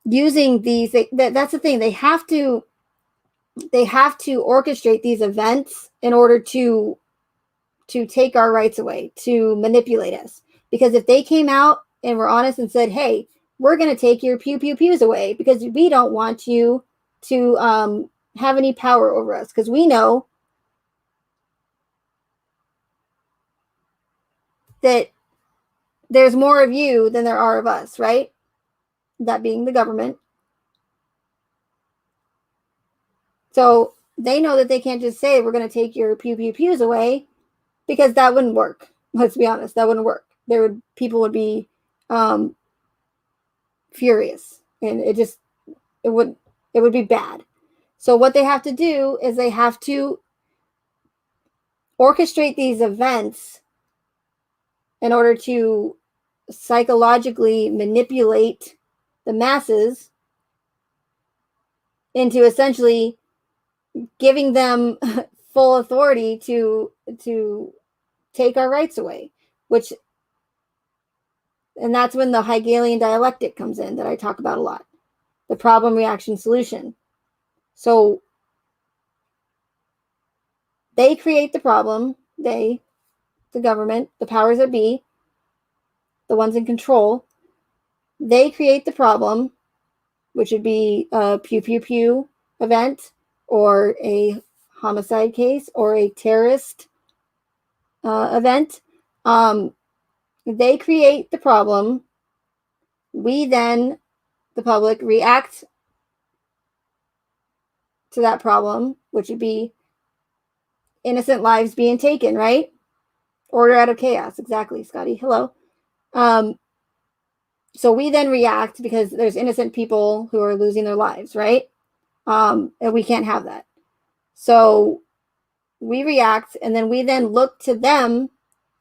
using these. That's the thing. They have to orchestrate these events in order to take our rights away, to manipulate us. Because if they came out and were honest and said, "Hey, we're going to take your pew pew pews away because we don't want you to have any power over us, because we know that there's more of you than there are of us," right? That being the government. So they know that they can't just say, "We're going to take your pew pew pews away," because that wouldn't work. Let's be honest, that wouldn't work. People would be um, furious, and it would it would be bad. So what they have to do is they have to orchestrate these events in order to psychologically manipulate the masses into essentially giving them full authority to take our rights away, which and that's when the Hegelian dialectic comes in that I talk about a lot. The problem, reaction, solution. So they create the problem, the government, the powers that be, the ones in control, they create the problem, which would be a pew pew pew event, or a homicide case, or a terrorist event. They create the problem. We then, the public, react to that problem, which would be innocent lives being taken, right? Order out of chaos. Exactly, Scotty. Hello. Um, so we then react because there's innocent people who are losing their lives, right? And we can't have that. So we react, and then we then look to them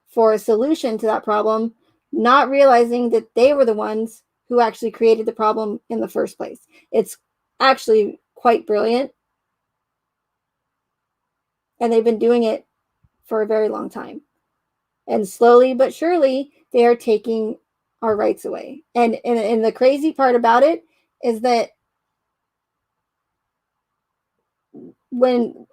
for a solution to that problem, not realizing that they were the ones who actually created the problem in the first place. It's actually quite brilliant, and they've been doing it for a very long time. And slowly but surely, they are taking our rights away. And the crazy part about it is that when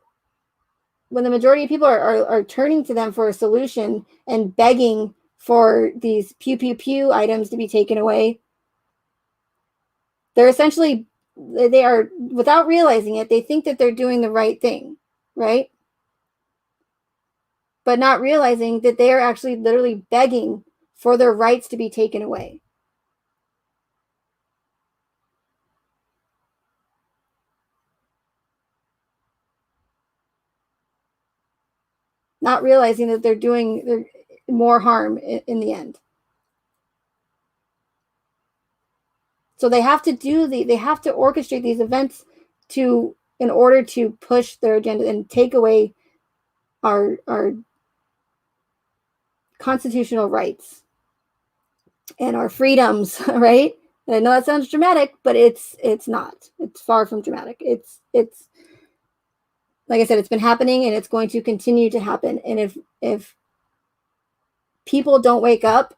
the majority of people are turning to them for a solution and begging for these pew pew pew items to be taken away, they're essentially, they are, without realizing it, they think that they're doing the right thing, right? But not realizing that they are actually literally begging for their rights to be taken away. Not realizing that they're doing more harm in the end. So they have to they have to orchestrate these events in order to push their agenda and take away our constitutional rights and our freedoms, right? And I know that sounds dramatic, but it's not. It's far from dramatic. It's like I said, it's been happening, and it's going to continue to happen. And if people don't wake up,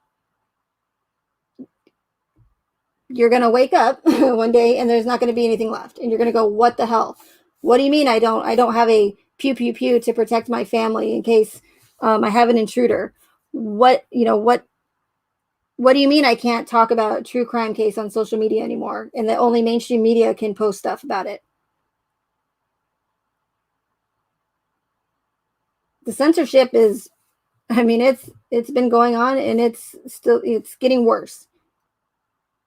you're going to wake up one day and there's not going to be anything left, and you're going to go, what the hell? What do you mean I don't have a pew pew pew to protect my family in case I have an intruder? What do you mean I can't talk about a true crime case on social media anymore, and that only mainstream media can post stuff about it? The censorship is, I mean, it's been going on, and it's getting worse.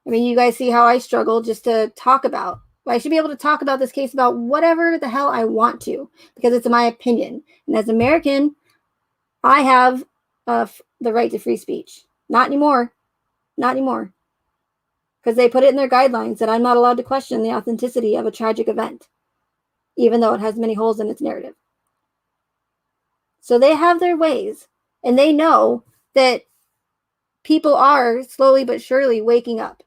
I mean, you guys see how I struggle just to talk about. I should be able to talk about this case about whatever the hell I want to, because it's my opinion. And as an American, I have the right to free speech. Not anymore. Not anymore. Because they put it in their guidelines that I'm not allowed to question the authenticity of a tragic event, even though it has many holes in its narrative. So they have their ways, and they know that people are slowly but surely waking up.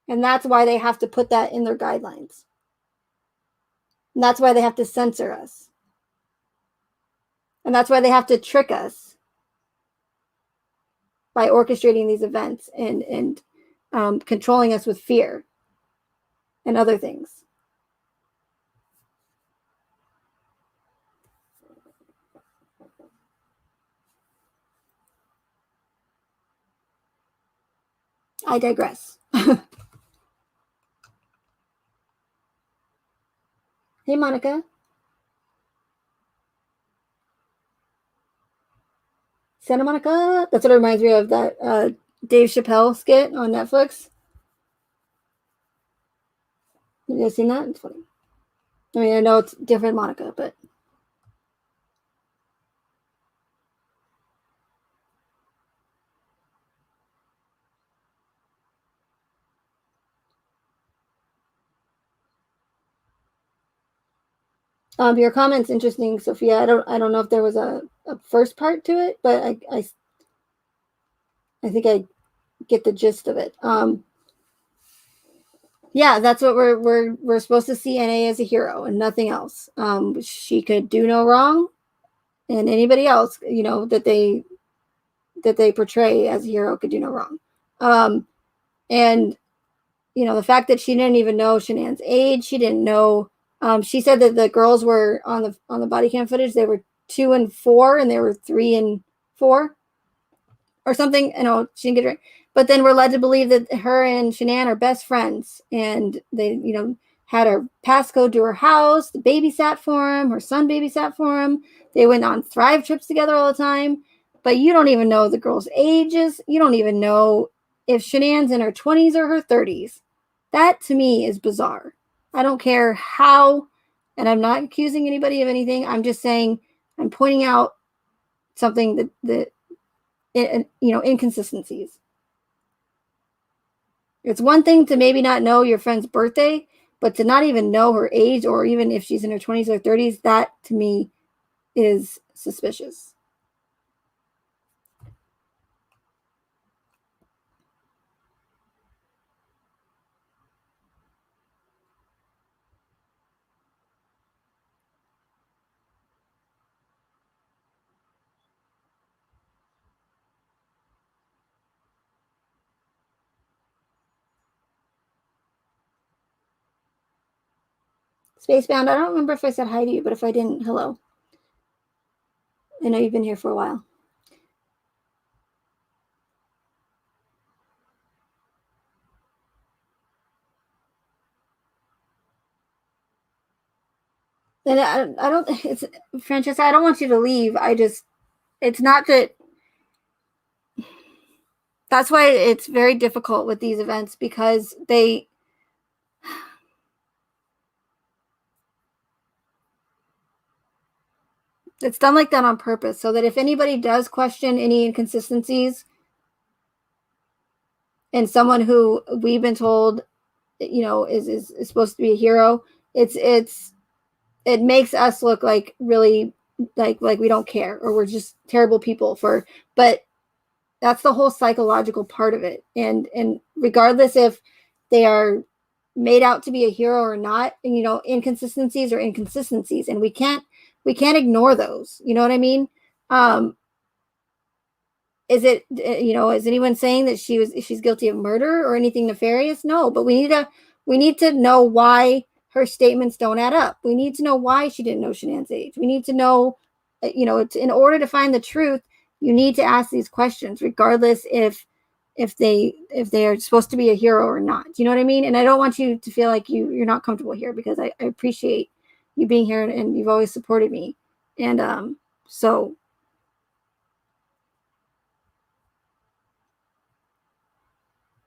And that's why they have to put that in their guidelines. And that's why they have to censor us. And that's why they have to trick us by orchestrating these events and controlling us with fear and other things. I digress. Hey, Monica. Santa Monica. That's what it reminds me of, that Dave Chappelle skit on Netflix. Have you guys seen that? It's funny. I mean, I know it's different Monica, but your comment's interesting, Sophia. I don't know if there was a first part to it, but I think I get the gist of it. Yeah, that's what we're supposed to see NA as a hero and nothing else. She could do no wrong, and anybody else, that they portray as a hero could do no wrong. And the fact that she didn't even know Shanann's age, she didn't know. She said that the girls were on the body cam footage. They were 2 and 4, and they were 3 and 4, or something. She didn't get it right. But then we're led to believe that her and Shanann are best friends, and they, had her passcode to her house, babysat for him, her son babysat for him. They went on Thrive trips together all the time. But you don't even know the girls' ages. You don't even know if Shanann's in her 20s or her 30s. That to me is bizarre. I don't care how, and I'm not accusing anybody of anything. I'm just saying, I'm pointing out something that inconsistencies. It's one thing to maybe not know your friend's birthday, but to not even know her age, or even if she's in her 20s or 30s, that to me is suspicious. Spacebound, I don't remember if I said hi to you, but if I didn't, hello. I know you've been here for a while. And I don't, it's, Francesca, I don't want you to leave. It's not that, that's why it's very difficult with these events, because it's done like that on purpose, so that if anybody does question any inconsistencies, and someone who we've been told, is supposed to be a hero, it makes us look like really like we don't care, or we're just terrible people but that's the whole psychological part of it. And regardless if they are made out to be a hero or not, and, inconsistencies are inconsistencies, and we can't ignore those. You know what I mean? Is it, is anyone saying that she's guilty of murder or anything nefarious? No, but we need to know why her statements don't add up. We need to know why she didn't know Shanann's age. We need to know, in order to find the truth, you need to ask these questions, regardless if they are supposed to be a hero or not. You know what I mean? And I don't want you to feel like you're not comfortable here, because I appreciate you being here, and you've always supported me. And so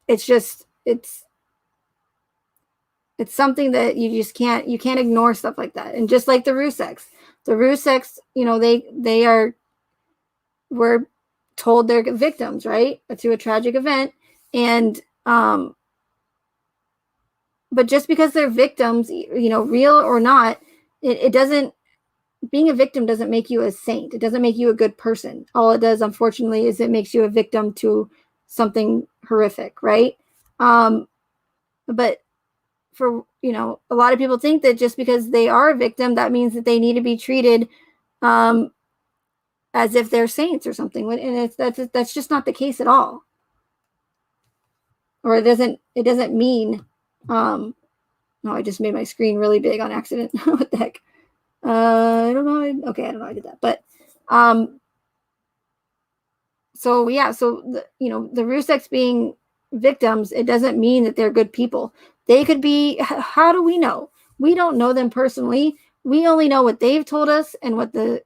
it's just it's something that you just can't ignore stuff like that. And just like the Ruseks, you know, they were told they're victims, right, to a tragic event. And but just because they're victims, you know, real or not, it doesn't, being a victim doesn't make you a saint. It doesn't make you a good person. All it does, unfortunately, is it makes you a victim to something horrific, right? But for, you know, a lot of people think that just because they are a victim, that means that they need to be treated as if they're saints or something. And that's just not the case at all. Or it doesn't mean, no, I just made my screen really big on accident. What the heck? I don't know. Okay, I don't know how I did that. But so yeah, so you know, the Ruseks being victims, it doesn't mean that they're good people. They could be. How do we know? We don't know them personally. We only know what they've told us and what the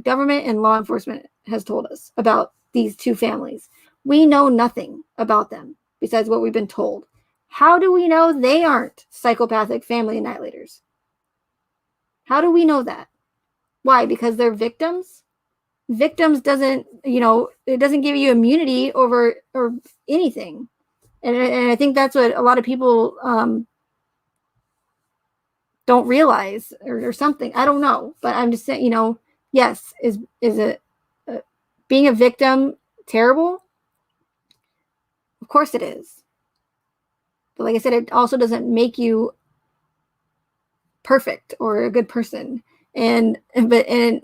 government and law enforcement has told us about these two families. We know nothing about them besides what we've been told. How do we know they aren't psychopathic family annihilators? How do we know that? Why? Because they're victims? Victims doesn't, you know, it doesn't give you immunity over or anything. And I think that's what a lot of people don't realize or something. I don't know. But I'm just saying, you know, yes, is it being a victim terrible? Of course it is. But like I said, it also doesn't make you perfect or a good person. And I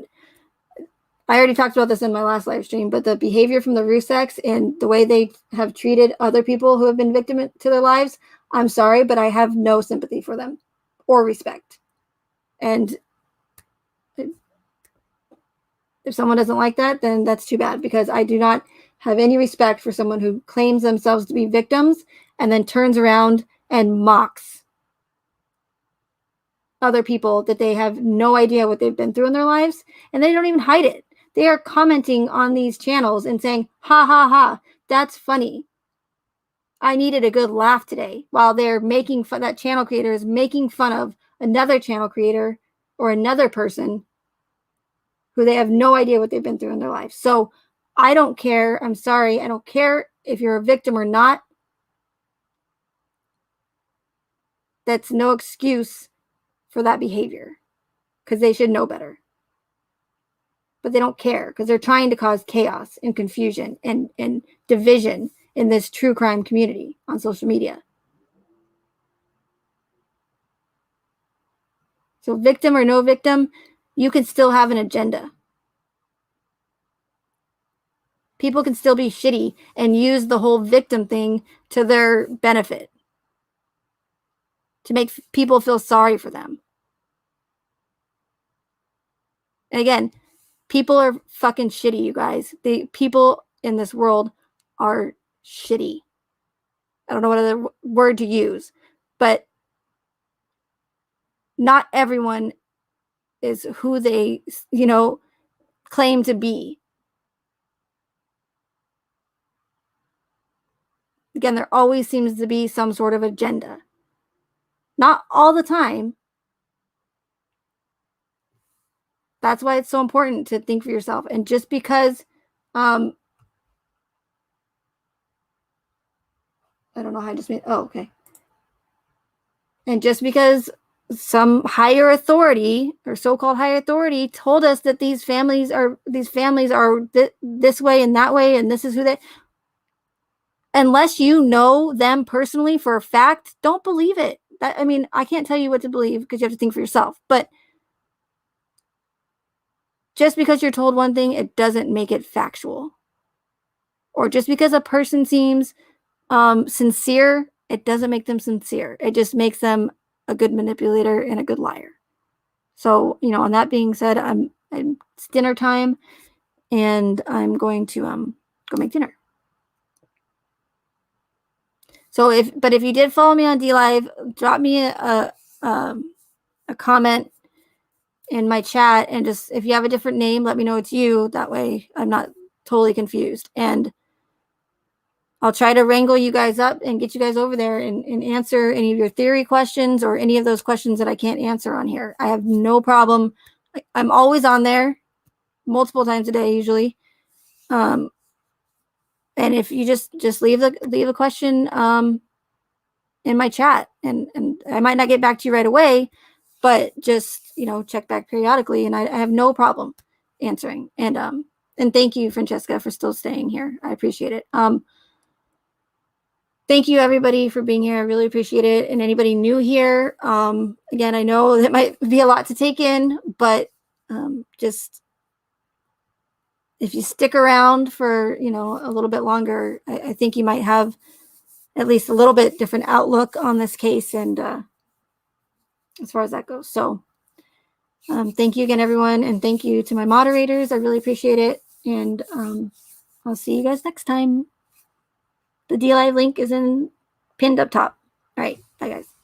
already talked about this in my last live stream, but the behavior from the Ruseks and the way they have treated other people who have been victim to their lives, I'm sorry, but I have no sympathy for them or respect. And if someone doesn't like that, then that's too bad, because I do not have any respect for someone who claims themselves to be victims and then turns around and mocks other people that they have no idea what they've been through in their lives, and they don't even hide it. They are commenting on these channels and saying, ha ha ha, that's funny. I needed a good laugh today, while they're making fun, that channel creator is making fun of another channel creator or another person who they have no idea what they've been through in their life. So I don't care. I'm sorry. I don't care if you're a victim or not. That's no excuse for that behavior, because they should know better. But they don't care, because they're trying to cause chaos and confusion and division in this true crime community on social media. So victim or no victim, you can still have an agenda. People can still be shitty and use the whole victim thing to their benefit, to make people feel sorry for them. And again, people are fucking shitty, you guys. The people in this world are shitty. I don't know what other word to use, but not everyone is who they, you know, claim to be. Again, there always seems to be some sort of agenda. Not all the time. That's why it's so important to think for yourself. And just because, I don't know how I just made, oh, okay. And just because some higher authority or so-called higher authority told us that these families are this way and that way, and this is who they, unless you know them personally for a fact, don't believe it. I mean, I can't tell you what to believe, because you have to think for yourself. But just because you're told one thing, it doesn't make it factual. Or just because a person seems sincere, it doesn't make them sincere. It just makes them a good manipulator and a good liar. So, you know, on that being said, it's dinner time, and I'm going to go make dinner. So if you did follow me on DLive, drop me a comment in my chat, and just, if you have a different name, let me know it's you. That way I'm not totally confused. And I'll try to wrangle you guys up and get you guys over there and answer any of your theory questions or any of those questions that I can't answer on here. I have no problem. I'm always on there multiple times a day, usually. And if you just leave a question in my chat, and I might not get back to you right away, but just, check back periodically, and I have no problem answering. And thank you, Francesca, for still staying here. I appreciate it. Thank you, everybody, for being here. I really appreciate it. And anybody new here, again, I know it might be a lot to take in, but just if you stick around for, a little bit longer, I think you might have at least a little bit different outlook on this case, and as far as that goes. So thank you again, everyone, and thank you to my moderators. I really appreciate it, and I'll see you guys next time. The DLive link is pinned up top. All right, bye, guys.